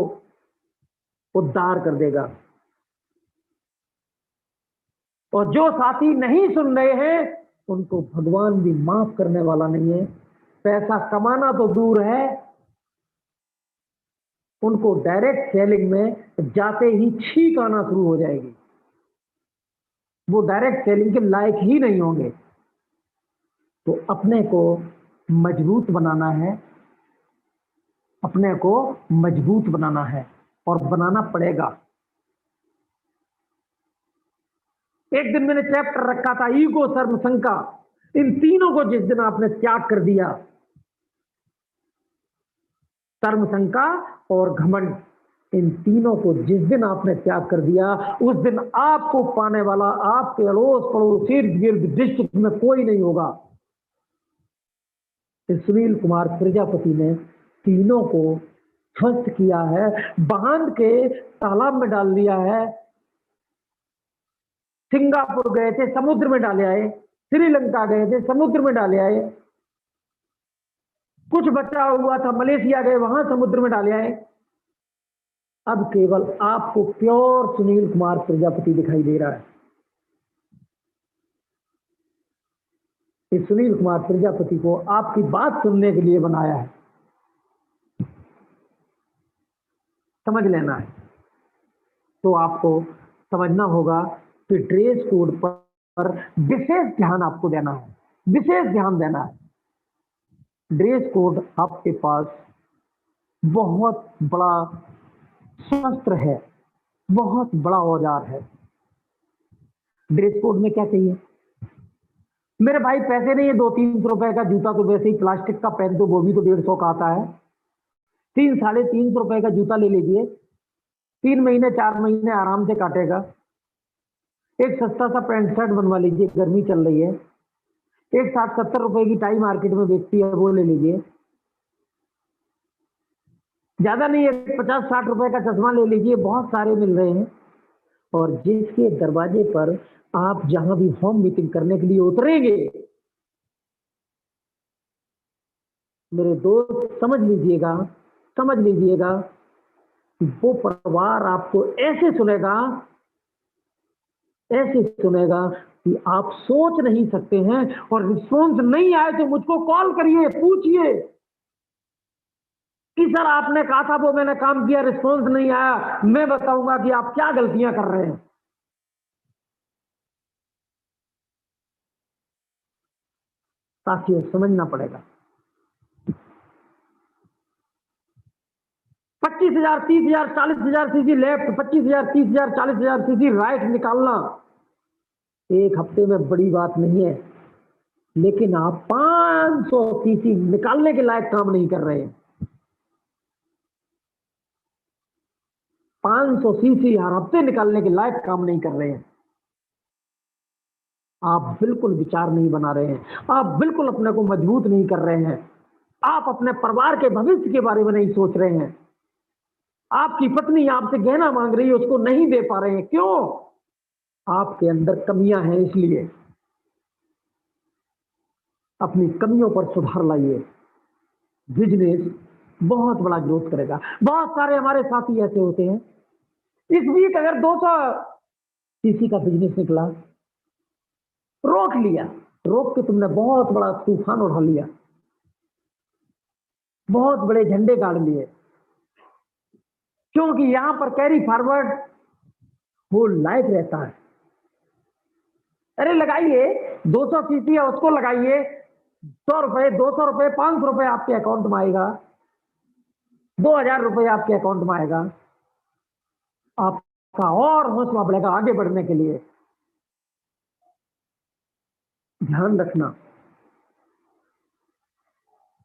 Speaker 3: उद्धार कर देगा। और जो साथी नहीं सुन रहे हैं, उनको भगवान भी माफ करने वाला नहीं है। पैसा कमाना तो दूर है, उनको डायरेक्ट सेलिंग में जाते ही छींक आना शुरू हो जाएगी, वो डायरेक्ट सेलिंग के लायक ही नहीं होंगे। तो अपने को मजबूत बनाना है, अपने को मजबूत बनाना है और बनाना पड़ेगा। एक दिन मैंने चैप्टर रखा था ईगो, शर्म, शंका, इन तीनों को जिस दिन आपने त्याग कर दिया, शर्म, शंका और घमंड, इन तीनों को जिस दिन आपने त्याग कर दिया, उस दिन आपको पाने वाला आपके अड़ोस पड़ोस इर्द गिर्द डिस्ट्रिक्ट में कोई नहीं होगा। सुनील कुमार प्रजापति ने तीनों को ध्वस्त किया है, बांध के तालाब में डाल दिया है। सिंगापुर गए थे, समुद्र में डाले आए, श्रीलंका गए थे, समुद्र में डाले आए, कुछ बचा हुआ था मलेशिया गए, वहां समुद्र में डाले आए। अब केवल आपको प्योर सुनील कुमार प्रजापति दिखाई दे रहा है। इस सुनील कुमार प्रजापति को आपकी बात सुनने के लिए बनाया है, समझ लेना है। तो आपको समझना होगा कि ड्रेस कोड पर विशेष ध्यान आपको देना है, विशेष ध्यान देना है। ड्रेस कोड आपके पास बहुत बड़ा शस्त्र है, बहुत बड़ा औजार है। ड्रेस कोड में क्या चाहिए? मेरे भाई पैसे नहीं है, 200-300 रुपए का जूता तो वैसे ही प्लास्टिक का पहन तो वो भी तो 150 का आता है। 300-350 रुपए का जूता ले लीजिए, 3 महीने 4 महीने आराम से काटेगा। एक सस्ता सा पैंट शर्ट बनवा लीजिए, गर्मी चल रही है। एक 60-70 रुपए की टाई मार्केट में बेचती है, वो ले लीजिए। ज्यादा नहीं है, 50-60 रुपए का चश्मा ले लीजिए, बहुत सारे मिल रहे हैं। और जिसके दरवाजे पर आप जहां भी होम मीटिंग करने के लिए उतरेंगे, मेरे दोस्त समझ लीजिएगा, समझ लीजिएगा, वो परिवार आपको ऐसे सुनेगा, ऐसे सुनेगा कि आप सोच नहीं सकते हैं। और रिस्पॉन्स नहीं आए तो मुझको कॉल करिए, पूछिए कि सर आपने कहा था वो मैंने काम किया, रिस्पॉन्स नहीं आया। मैं बताऊंगा कि आप क्या गलतियां कर रहे हैं। साथियों समझना पड़ेगा, 25,000, 30,000, 40,000 सीसी लेफ्ट, 25,000, 30,000, 40,000 सीसी राइट निकालना एक हफ्ते में बड़ी बात नहीं है, लेकिन आप 500 सीसी निकालने के लायक काम नहीं कर रहे हैं। 500 सीसी हर हफ्ते निकालने के लायक काम नहीं कर रहे हैं। आप बिल्कुल विचार नहीं बना रहे हैं, आप बिल्कुल अपने को मजबूत नहीं कर रहे हैं, आप अपने परिवार के भविष्य के बारे में नहीं सोच रहे हैं। आपकी पत्नी आपसे गहना मांग रही है, उसको नहीं दे पा रहे हैं, क्यों? आपके अंदर कमियां हैं। इसलिए अपनी कमियों पर सुधार लाइए, बिजनेस बहुत बड़ा ग्रोथ करेगा। बहुत सारे हमारे साथी ऐसे होते हैं, इस वीक अगर 200 सीसी का बिजनेस निकला, रोक लिया, रोक के तुमने बहुत बड़ा तूफान उठा लिया, बहुत बड़े झंडे गाड़ लिए, क्योंकि यहां पर कैरी फॉरवर्ड वो लाइफ रहता है। अरे लगाइए, 200 सीसी है उसको लगाइए, 100 रुपए, 200 रुपए, 500 रुपए आपके अकाउंट में आएगा, 2,000 रुपए आपके अकाउंट में आएगा। आपका और हौसला बढ़ेगा आगे बढ़ने के लिए। ध्यान रखना,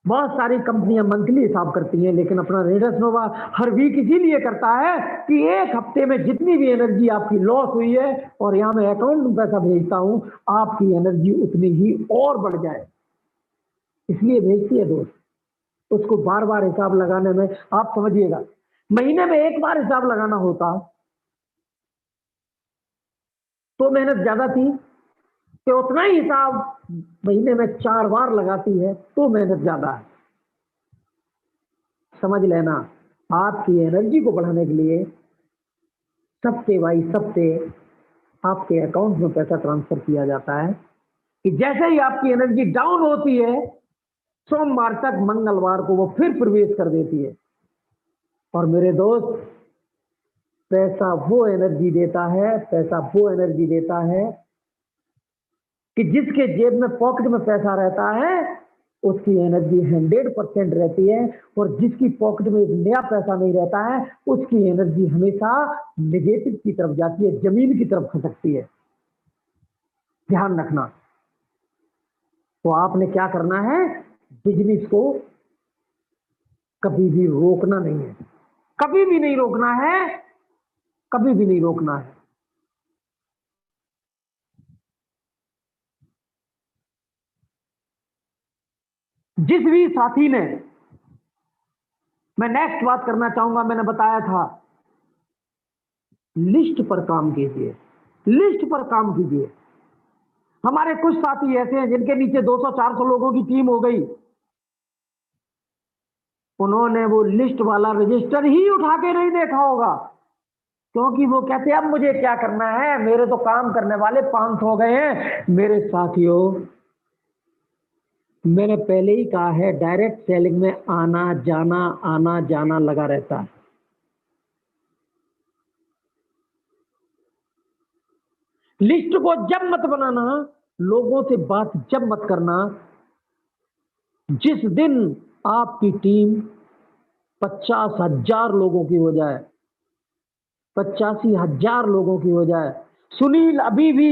Speaker 3: बहुत सारी कंपनियां मंथली हिसाब करती हैं, लेकिन अपना रेडर्स नोवा हर वीक इसीलिए करता है कि एक हफ्ते में जितनी भी एनर्जी आपकी लॉस हुई है और यहां मैं अकाउंट में पैसा भेजता हूं, आपकी एनर्जी उतनी ही और बढ़ जाए, इसलिए भेजती है दोस्त। उसको बार बार हिसाब लगाने में, आप समझिएगा, महीने में एक बार हिसाब लगाना होता तो मेहनत ज्यादा थी, कि उतना ही हिसाब महीने में 4 बार लगाती है तो मेहनत ज्यादा है। समझ लेना, आपकी एनर्जी को बढ़ाने के लिए सप्ते बाई सप्ते आपके अकाउंट में पैसा ट्रांसफर किया जाता है। कि जैसे ही आपकी एनर्जी डाउन होती है, सोमवार तक मंगलवार को वो फिर प्रवेश कर देती है। और मेरे दोस्त, पैसा वो एनर्जी देता है, पैसा वो एनर्जी देता है कि जिसके जेब में पॉकेट में पैसा रहता है उसकी एनर्जी 100% रहती है, और जिसकी पॉकेट में एक नया पैसा नहीं रहता है उसकी एनर्जी हमेशा नेगेटिव की तरफ जाती है, जमीन की तरफ खसकती है। ध्यान रखना। तो आपने क्या करना है, बिजनेस को कभी भी रोकना नहीं है, कभी भी नहीं रोकना है, कभी भी नहीं रोकना है। जिस भी साथी ने, मैं नेक्स्ट बात करना चाहूंगा, मैंने बताया था लिस्ट पर काम कीजिए, लिस्ट पर काम कीजिए। हमारे कुछ साथी ऐसे हैं जिनके नीचे 200-400 लोगों की टीम हो गई, उन्होंने वो लिस्ट वाला रजिस्टर ही उठा के नहीं देखा होगा, क्योंकि वो कहते हैं अब मुझे क्या करना है, मेरे तो काम करने वाले 500 हो गए हैं। मेरे साथियों, मैंने पहले ही कहा है, डायरेक्ट सेलिंग में आना जाना लगा रहता है। लिस्ट को जब मत बनाना, लोगों से बात जब मत करना, जिस दिन आपकी टीम 50,000 लोगों की हो जाए, 85,000 लोगों की हो जाए, सुनील अभी भी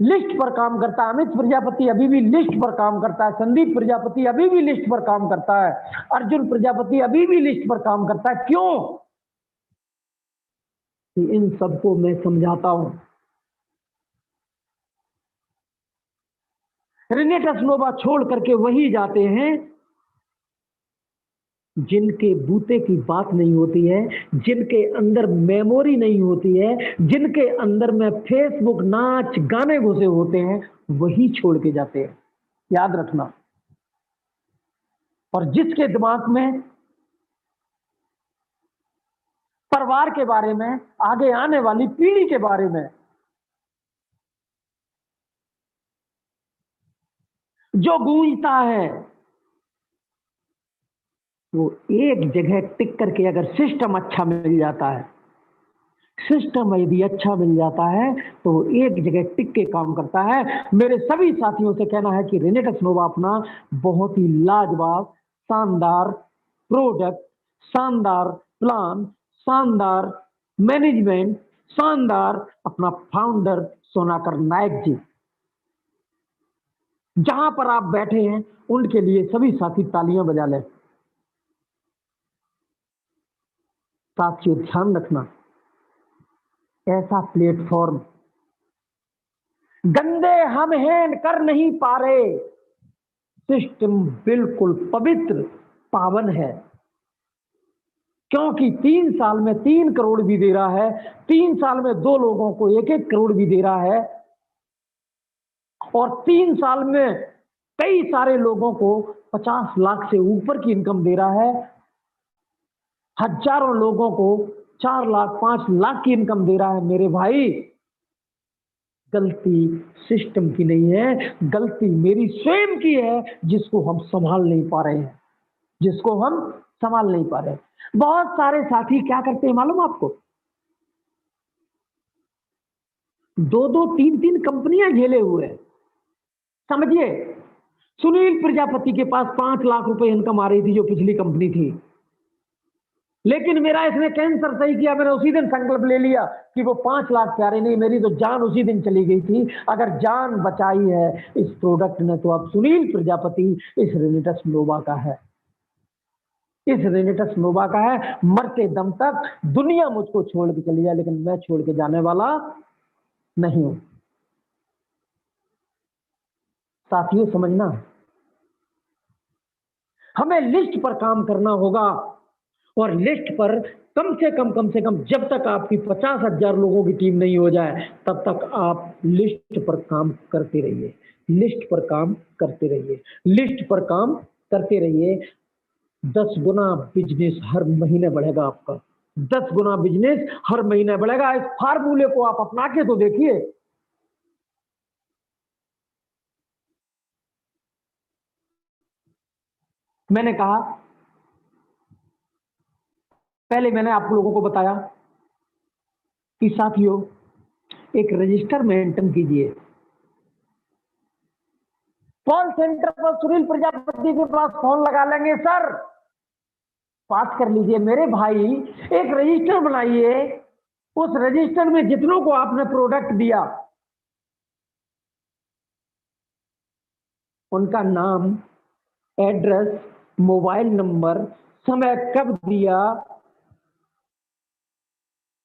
Speaker 3: लिस्ट पर काम करता है, अमित प्रजापति अभी भी लिस्ट पर काम करता है, संदीप प्रजापति अभी भी लिस्ट पर काम करता है, अर्जुन प्रजापति अभी भी लिस्ट पर काम करता है। क्यों? कि इन सबको मैं समझाता हूं। रेनेटस नोवा छोड़ करके वही जाते हैं जिनके बूते की बात नहीं होती है, जिनके अंदर मेमोरी नहीं होती है, जिनके अंदर में फेसबुक नाच गाने घुसे होते हैं, वही छोड़ के जाते हैं। याद रखना। और जिसके दिमाग में परिवार के बारे में, आगे आने वाली पीढ़ी के बारे में जो गूंजता है, वो एक जगह टिक करके, अगर सिस्टम अच्छा मिल जाता है, सिस्टम यदि अच्छा मिल जाता है तो एक जगह टिक के काम करता है। मेरे सभी साथियों से कहना है कि रेनेटस नोवा अपना बहुत ही लाजवाब, शानदार प्रोडक्ट, शानदार प्लान, शानदार मैनेजमेंट, शानदार अपना फाउंडर सोनाकर नायक जी, जहां पर आप बैठे हैं उनके लिए सभी साथी तालियां बजा लें। साथियों ध्यान रखना, ऐसा प्लेटफॉर्म गंदे हम हैं कर नहीं पा रहे, सिस्टम बिल्कुल पवित्र पावन है, क्योंकि 3 साल में 3 करोड़ भी दे रहा है, 3 साल में 2 लोगों को 1-1 करोड़ भी दे रहा है, और 3 साल में कई सारे लोगों को 50 लाख से ऊपर की इनकम दे रहा है, हजारों लोगों को 4 लाख 5 लाख की इनकम दे रहा है। मेरे भाई, गलती सिस्टम की नहीं है, गलती मेरी स्वयं की है, जिसको हम संभाल नहीं पा रहे हैं, जिसको हम संभाल नहीं पा रहे। बहुत सारे साथी क्या करते हैं मालूम आपको, 2-2 3-3 कंपनियां झेले हुए हैं। समझिए, सुनील प्रजापति के पास 5 लाख रुपए इनकम आ रही थी, जो पिछली कंपनी थी, लेकिन मेरा इसने कैंसर सही किया। मैंने उसी दिन संकल्प ले लिया कि वो 5 लाख प्यारे नहीं, मेरी तो जान उसी दिन चली गई थी। अगर जान बचाई है इस प्रोडक्ट ने, तो अब सुनील प्रजापति इस रेनेटस नोवा का है, इस रेनेटस नोवा का है। मरते दम तक दुनिया मुझको छोड़ के चली जाए, लेकिन मैं छोड़ के जाने वाला नहीं हूं। साथियों समझना, हमें लिस्ट पर काम करना होगा, और लिस्ट पर कम से कम जब तक आपकी 50,000 लोगों की टीम नहीं हो जाए, तब तक आप लिस्ट पर काम करते रहिए, लिस्ट पर काम करते रहिए, लिस्ट पर काम करते रहिए। 10 गुना बिजनेस हर महीने बढ़ेगा आपका, 10 गुना बिजनेस हर महीने बढ़ेगा। इस फार्मूले को आप अपना के तो देखिए। मैंने कहा, पहले मैंने आप लोगों को बताया कि साथियों एक रजिस्टर मेंटेन कीजिए। कॉल सेंटर पर सुनील प्रजापति के पास फोन लगा लेंगे, सर बात कर लीजिए। मेरे भाई एक रजिस्टर बनाइए, उस रजिस्टर में जितनों को आपने प्रोडक्ट दिया उनका नाम, एड्रेस, मोबाइल नंबर, समय कब दिया,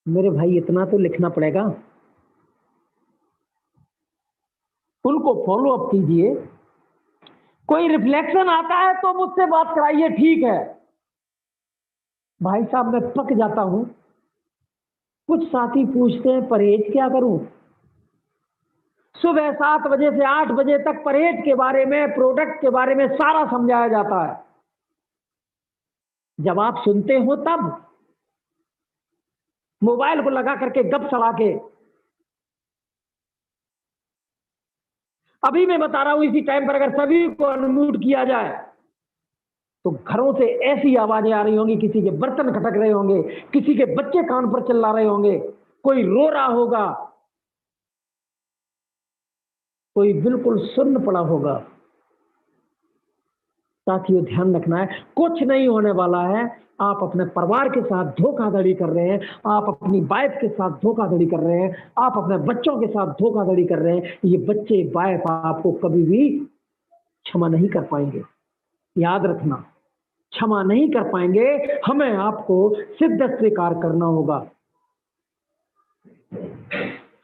Speaker 3: मेरे भाई इतना तो लिखना पड़ेगा। उनको फॉलो अप कीजिए। कोई रिफ्लेक्शन आता है तो मुझसे बात कराइए, ठीक है। भाई साहब मैं पक जाता हूं। कुछ साथी पूछते हैं परहेज क्या करूं। सुबह 7 बजे से 8 बजे तक परहेज के बारे में, प्रोडक्ट के बारे में सारा समझाया जाता है। जब आप सुनते हो तब मोबाइल को लगा करके गप सड़ा के, अभी मैं बता रहा हूं इसी टाइम पर अगर सभी को अनम्यूट किया जाए तो घरों से ऐसी आवाजें आ रही होंगी, किसी के बर्तन खटक रहे होंगे, किसी के बच्चे कान पर चिल्ला रहे होंगे, कोई रो रहा होगा, कोई बिल्कुल सुन्न पड़ा होगा। साथियों ध्यान रखना है, कुछ नहीं होने वाला है। आप अपने परिवार के साथ धोखाधड़ी कर रहे हैं, आप अपनी वाइफ के साथ धोखाधड़ी कर रहे हैं, आप अपने बच्चों के साथ धोखाधड़ी कर रहे हैं। ये बच्चे वाइफ आपको कभी भी क्षमा नहीं कर पाएंगे, याद रखना, क्षमा नहीं कर पाएंगे। हमें आपको शिद्दत स्वीकार करना होगा।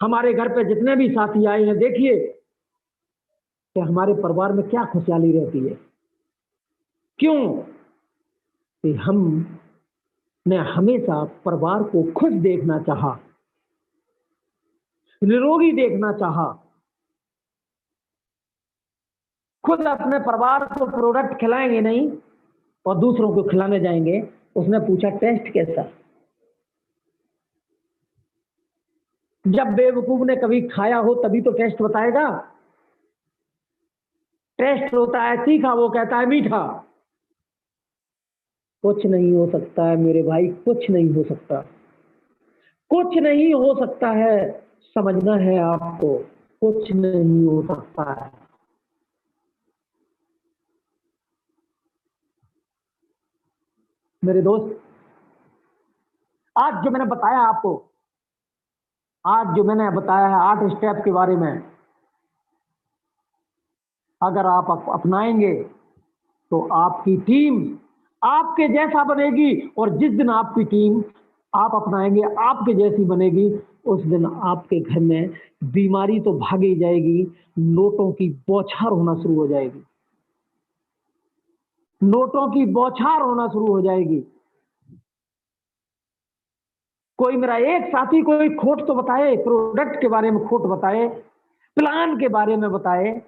Speaker 3: हमारे घर पे जितने भी साथी आए हैं, देखिए कि हमारे परिवार में क्या खुशहाली रहती है। क्यों कि हमने हमेशा परिवार को खुश देखना चाहा, निरोगी देखना चाहा। खुद अपने परिवार को प्रोडक्ट खिलाएंगे नहीं और दूसरों को खिलाने जाएंगे। उसने पूछा टेस्ट कैसा। जब बेवकूफ ने कभी खाया हो तभी तो टेस्ट बताएगा। टेस्ट होता है तीखा, वो कहता है मीठा। कुछ नहीं हो सकता है मेरे भाई, कुछ नहीं हो सकता, कुछ नहीं हो सकता है। समझना है आपको, कुछ नहीं हो सकता है। मेरे दोस्त, आज जो मैंने बताया आपको, आज जो मैंने बताया है 8 स्टेप के बारे में, अगर आप अपनाएंगे तो आपकी टीम आपके जैसा बनेगी। और जिस दिन आपकी टीम आप अपनाएंगे आपके जैसी बनेगी, उस दिन आपके घर में बीमारी तो भागी जाएगी, नोटों की बौछार होना शुरू हो जाएगी, नोटों की बौछार होना शुरू हो जाएगी। कोई मेरा एक साथी कोई खोट तो बताए, प्रोडक्ट के बारे में खोट बताए, प्लान के बारे में बताए।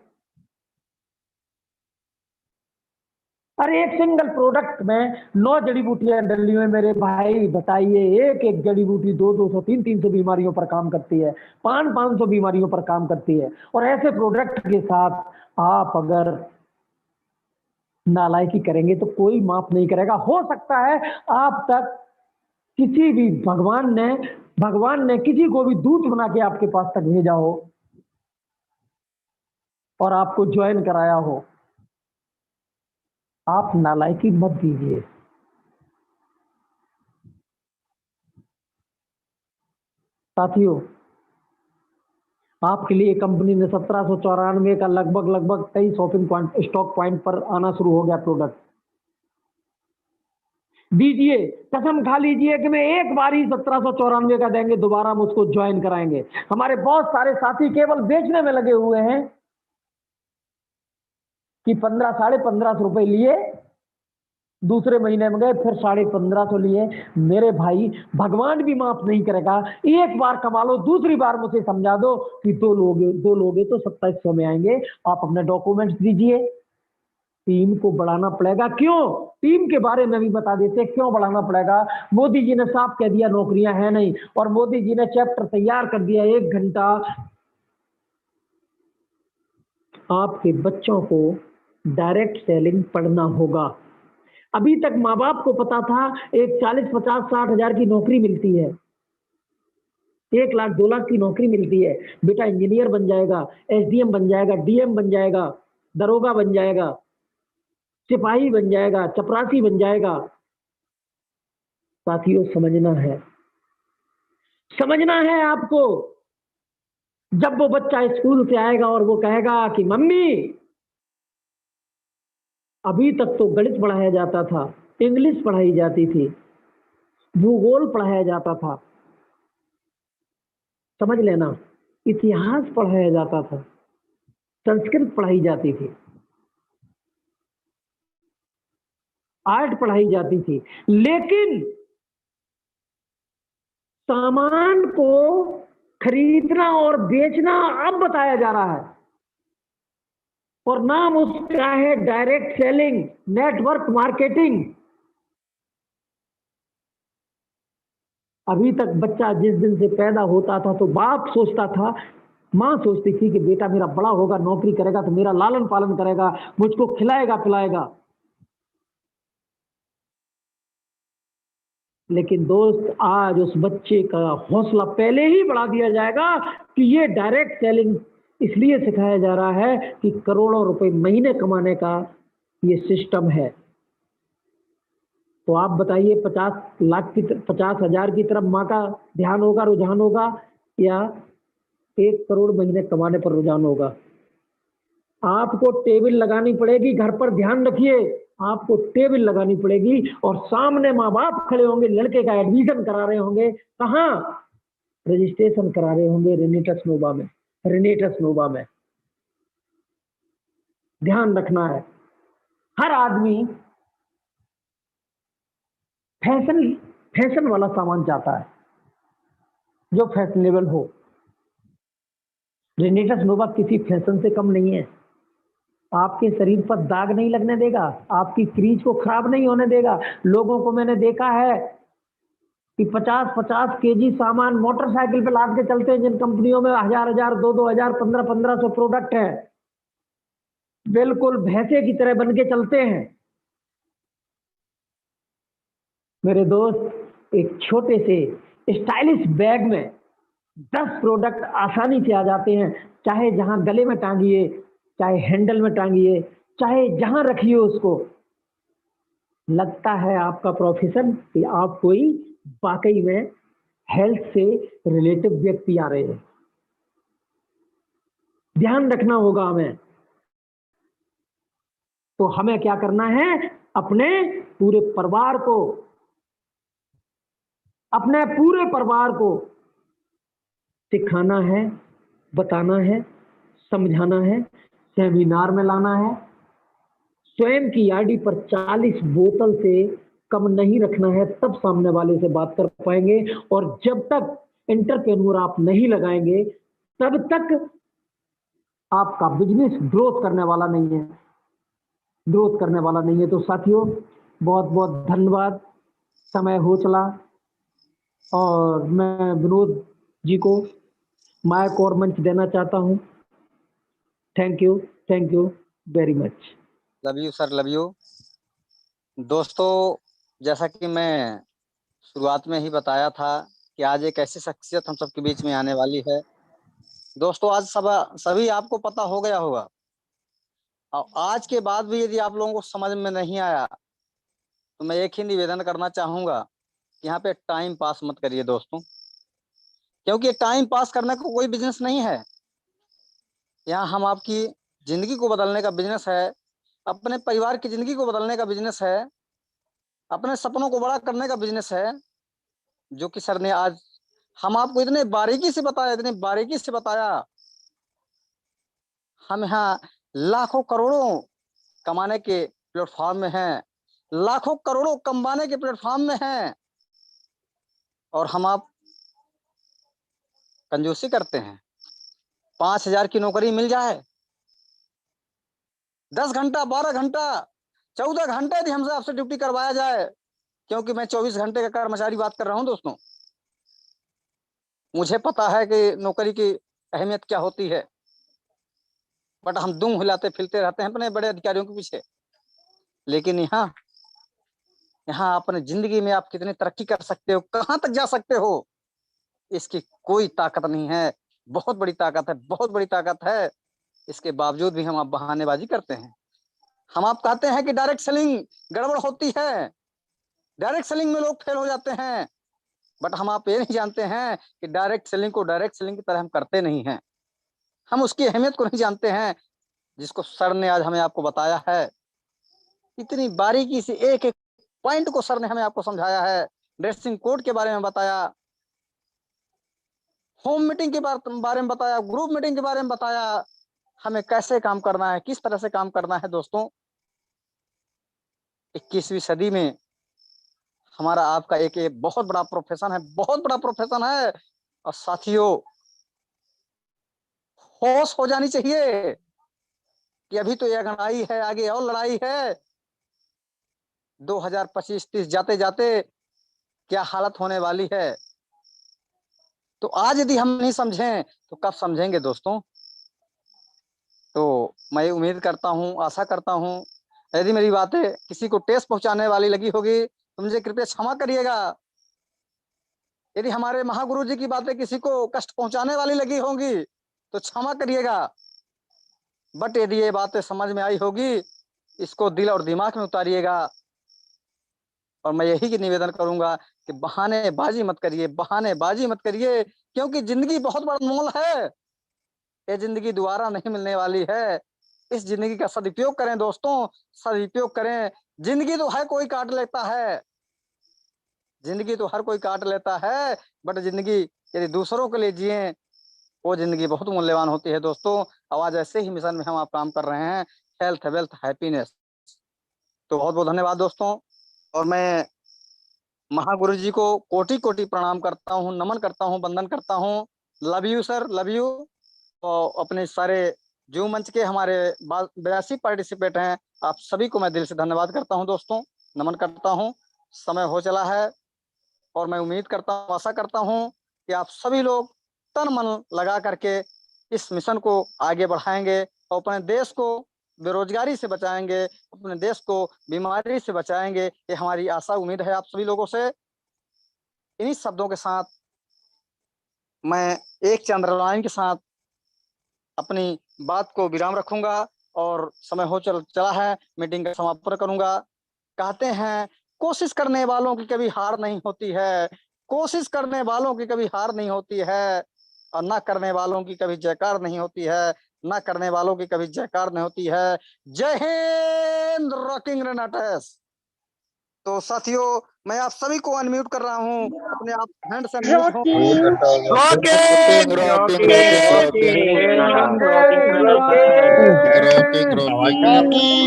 Speaker 3: अरे एक सिंगल प्रोडक्ट में 9 जड़ी बूटियां डली हुई मेरे भाई, बताइए एक एक जड़ी बूटी 200 300 बीमारियों पर काम करती है, 500 बीमारियों पर काम करती है। और ऐसे प्रोडक्ट के साथ आप अगर नालायकी करेंगे तो कोई माफ नहीं करेगा। हो सकता है आप तक किसी भी भगवान ने किसी को भी दूत बना के आपके पास तक भेजा हो और आपको ज्वाइन कराया हो। आप नालायकी मत दीजिए। साथियों, आपके लिए कंपनी ने 1794 का लगभग कई शॉपिंग पॉइंट, स्टॉक पॉइंट पर आना शुरू हो गया प्रोडक्ट। दीजिए, कसम खा लीजिए कि मैं एक बार ही 1794 का देंगे, दोबारा हम उसको ज्वाइन कराएंगे। हमारे बहुत सारे साथी केवल बेचने में लगे हुए हैं कि 1500-1550 रुपए लिए, दूसरे महीने में गए फिर 1550 लिए। मेरे भाई भगवान भी माफ नहीं करेगा। एक बार कमा लो, दूसरी बार मुझे समझा दो कि दो लोगे तो 2700 में आएंगे। आप अपने डॉक्यूमेंट्स दीजिए। टीम को बढ़ाना पड़ेगा। क्यों? टीम के बारे में भी बता देते क्यों बढ़ाना पड़ेगा। मोदी जी ने साफ कह दिया नौकरियां है नहीं, और मोदी जी ने चैप्टर तैयार कर दिया 1 घंटा। आपके बच्चों को डायरेक्ट सेलिंग पढ़ना होगा। अभी तक माँ बाप को पता था एक 40, 50, 60 हजार की नौकरी मिलती है, 1 लाख 2 लाख की नौकरी मिलती है, बेटा इंजीनियर बन जाएगा, एसडीएम बन जाएगा, डीएम बन जाएगा, दरोगा बन जाएगा, सिपाही बन जाएगा, चपरासी बन जाएगा। साथियों समझना है आपको। जब वो बच्चा स्कूल से आएगा और वो कहेगा कि मम्मी, अभी तक तो गणित पढ़ाया जाता था, इंग्लिश पढ़ाई जाती थी, भूगोल पढ़ाया जाता था, समझ लेना, इतिहास पढ़ाया जाता था, संस्कृत पढ़ाई जाती थी, आर्ट पढ़ाई जाती थी, लेकिन सामान को खरीदना और बेचना अब बताया जा रहा है, और नाम उसका है डायरेक्ट सेलिंग, नेटवर्क मार्केटिंग। अभी तक बच्चा जिस दिन से पैदा होता था तो बाप सोचता था, माँ सोचती थी कि बेटा मेरा बड़ा होगा, नौकरी करेगा तो मेरा लालन पालन करेगा, मुझको खिलाएगा पिलाएगा। लेकिन दोस्त, आज उस बच्चे का हौसला पहले ही बढ़ा दिया जाएगा कि ये डायरेक्ट सेलिंग इसलिए सिखाया जा रहा है कि करोड़ों रुपए महीने कमाने का ये सिस्टम है। तो आप बताइए, 50 हजार की तरफ माँ का ध्यान होगा, रुझान होगा, या 1 करोड़ महीने कमाने पर रुझान होगा? आपको टेबल लगानी पड़ेगी, घर पर ध्यान रखिए, आपको टेबल लगानी पड़ेगी, और सामने माँ बाप खड़े होंगे, लड़के का एडमिशन करा रहे होंगे, कहाँ? रजिस्ट्रेशन करा रहे होंगे रेनेटस नोवा में। ध्यान रखना है, हर आदमी फैशन वाला सामान चाहता है, जो फैशनेबल हो। रेनेटस नोवा किसी फैशन से कम नहीं है, आपके शरीर पर दाग नहीं लगने देगा, आपकी क्रीज को खराब नहीं होने देगा। लोगों को मैंने देखा है कि 50-50 केजी सामान मोटरसाइकिल पे लाद के चलते हैं, जिन कंपनियों में 1000-1000, 2-2000, 1500 प्रोडक्ट है, बिल्कुल भैंसे की तरह बन के चलते हैं। मेरे दोस्त, एक छोटे से स्टाइलिश बैग में 10 प्रोडक्ट आसानी से आ जाते हैं, चाहे जहां गले में टांगिए, चाहे हैंडल में टांगिए, चाहे जहां रखिए उसको। लगता है आपका प्रोफेशन कि आप कोई वाकई में हेल्थ से रिलेटिव व्यक्ति आ रहे हैं। ध्यान रखना होगा हमें। तो हमें क्या करना है? अपने पूरे परिवार को सिखाना है, बताना है, समझाना है, सेमिनार में लाना है। स्वयं की आईडी पर 40 बोतल से कम नहीं रखना है, तब सामने वाले से बात कर पाएंगे। और जब तक एंटरप्रेन्योर आप नहीं लगाएंगे, तब तक आपका बिजनेस ग्रोथ करने वाला नहीं है। तो साथियों, बहुत बहुत धन्यवाद। समय हो चला और मैं विनोद जी को माइक और मंच देना चाहता हूं। Thank you very much.
Speaker 1: Love you sir, love you. दोस्तों, जैसा कि मैं शुरुआत में ही बताया था कि आज एक ऐसी शख्सियत हम सबके बीच में आने वाली है। दोस्तों, आज सभी आपको पता हो गया होगा, और आज के बाद भी यदि आप लोगों को समझ में नहीं आया तो मैं एक ही निवेदन करना चाहूंगा कि यहाँ पे टाइम पास मत करिए दोस्तों, क्योंकि टाइम पास करने को कोई बिजनेस नहीं है। यहाँ हम आपकी जिंदगी को बदलने का बिजनेस है, अपने परिवार की जिंदगी को बदलने का बिजनेस है, अपने सपनों को बड़ा करने का बिजनेस है, जो कि सर ने आज हम आपको इतने बारीकी से बताया। हम यहाँ लाखों करोड़ों कमाने के प्लेटफॉर्म में हैं, लाखों करोड़ों कमाने के प्लेटफॉर्म में हैं, और हम आप कंजूसी करते हैं। 5000 की नौकरी मिल जाए, 10 घंटा, 12 घंटा, 14 घंटे यदि हमसे आपसे ड्यूटी करवाया जाए, क्योंकि मैं 24 घंटे का कर्मचारी बात कर रहा हूं दोस्तों। मुझे पता है कि नौकरी की अहमियत क्या होती है, बट हम दुम हिलाते फिरते रहते हैं अपने बड़े अधिकारियों के पीछे। लेकिन यहाँ यहाँ अपने जिंदगी में आप कितनी तरक्की कर सकते हो, कहाँ तक जा सकते हो, इसकी कोई ताकत नहीं है। बहुत बड़ी ताकत है, बहुत बड़ी ताकत है। इसके बावजूद भी हम आप बहानेबाजी करते हैं। हम आप कहते हैं कि डायरेक्ट सेलिंग गड़बड़ होती है, डायरेक्ट सेलिंग में लोग फेल हो जाते हैं, बट हम आप ये नहीं जानते हैं कि डायरेक्ट सेलिंग को डायरेक्ट सेलिंग की तरह हम करते नहीं हैं। हम उसकी अहमियत को नहीं जानते हैं, जिसको सर ने आज हमें आपको बताया है। इतनी बारीकी से एक एक पॉइंट को सर ने हमें आपको समझाया है। ड्रेसिंग कोड के बारे में बताया, होम मीटिंग के बारे में बताया, ग्रुप मीटिंग के बारे में बताया, हमें कैसे काम करना है, किस तरह से काम करना है। दोस्तों, 21वीं सदी में हमारा आपका एक बहुत बड़ा प्रोफेशन है, बहुत बड़ा प्रोफेशन है। और साथियों, होश हो जानी चाहिए कि अभी तो यह लड़ाई है, आगे और लड़ाई है। 2025-30 जाते जाते क्या हालत होने वाली है, तो आज यदि हम नहीं समझें तो कब समझेंगे दोस्तों। तो मैं उम्मीद करता हूं, आशा करता हूं, यदि मेरी बातें किसी को ठेस पहुंचाने वाली लगी होगी तो मुझे कृपया क्षमा करिएगा। यदि हमारे महागुरु जी की बातें किसी को कष्ट पहुंचाने वाली लगी होंगी तो क्षमा करिएगा। बट यदि ये बातें समझ में आई होगी, इसको दिल और दिमाग में उतारिएगा। और मैं यही की निवेदन करूंगा कि बहानेबाजी मत करिए, बहानेबाजी मत करिए, क्योंकि जिंदगी बहुत बड़ा मोल है। ये जिंदगी दोबारा नहीं मिलने वाली है। इस जिंदगी का सदुपयोग करें दोस्तों, सदुपयोग करें। जिंदगी तो हर कोई काट लेता है, जिंदगी तो हर कोई काट लेता है, बट जिंदगी यदि दूसरों के लिए जिए, वो जिंदगी बहुत मूल्यवान होती है दोस्तों। आज ऐसे ही मिशन में हम आप काम कर रहे हैं, हेल्थ वेल्थ हैप्पीनेस। तो बहुत बहुत धन्यवाद दोस्तों। और मैं महागुरु जी को कोटि कोटि प्रणाम करता हूँ, नमन करता हूँ, वंदन करता हूँ। Love you sir, love you. और अपने सारे जो मंच के हमारे 82 पार्टिसिपेट हैं, आप सभी को मैं दिल से धन्यवाद करता हूं दोस्तों, नमन करता हूं। समय हो चला है और मैं उम्मीद करता हूं, आशा करता हूं कि आप सभी लोग तन मन लगा करके इस मिशन को आगे बढ़ाएंगे और अपने देश को बेरोजगारी से बचाएंगे, अपने देश को बीमारी से बचाएंगे। ये हमारी आशा उम्मीद है आप सभी लोगों से। इन्हीं शब्दों के साथ मैं एक चंद्रलाइन के साथ अपनी बात को विराम रखूंगा और समय हो चला है, मीटिंग का समापन करूंगा। कहते हैं, कोशिश करने वालों की कभी हार नहीं होती है, कोशिश करने वालों की कभी हार नहीं होती है, और ना करने वालों की कभी जयकार नहीं होती है, ना करने वालों की कभी जयकार नहीं होती है। जय हिंद, रॉकिंग रेनाटेस। तो साथियों, मैं आप सभी को अनम्यूट कर रहा हूं, अपने आप हैंड से अनम्यूट हो।
Speaker 2: Rocking rocking rocking rocking
Speaker 4: rocking
Speaker 2: rocking rocking rocking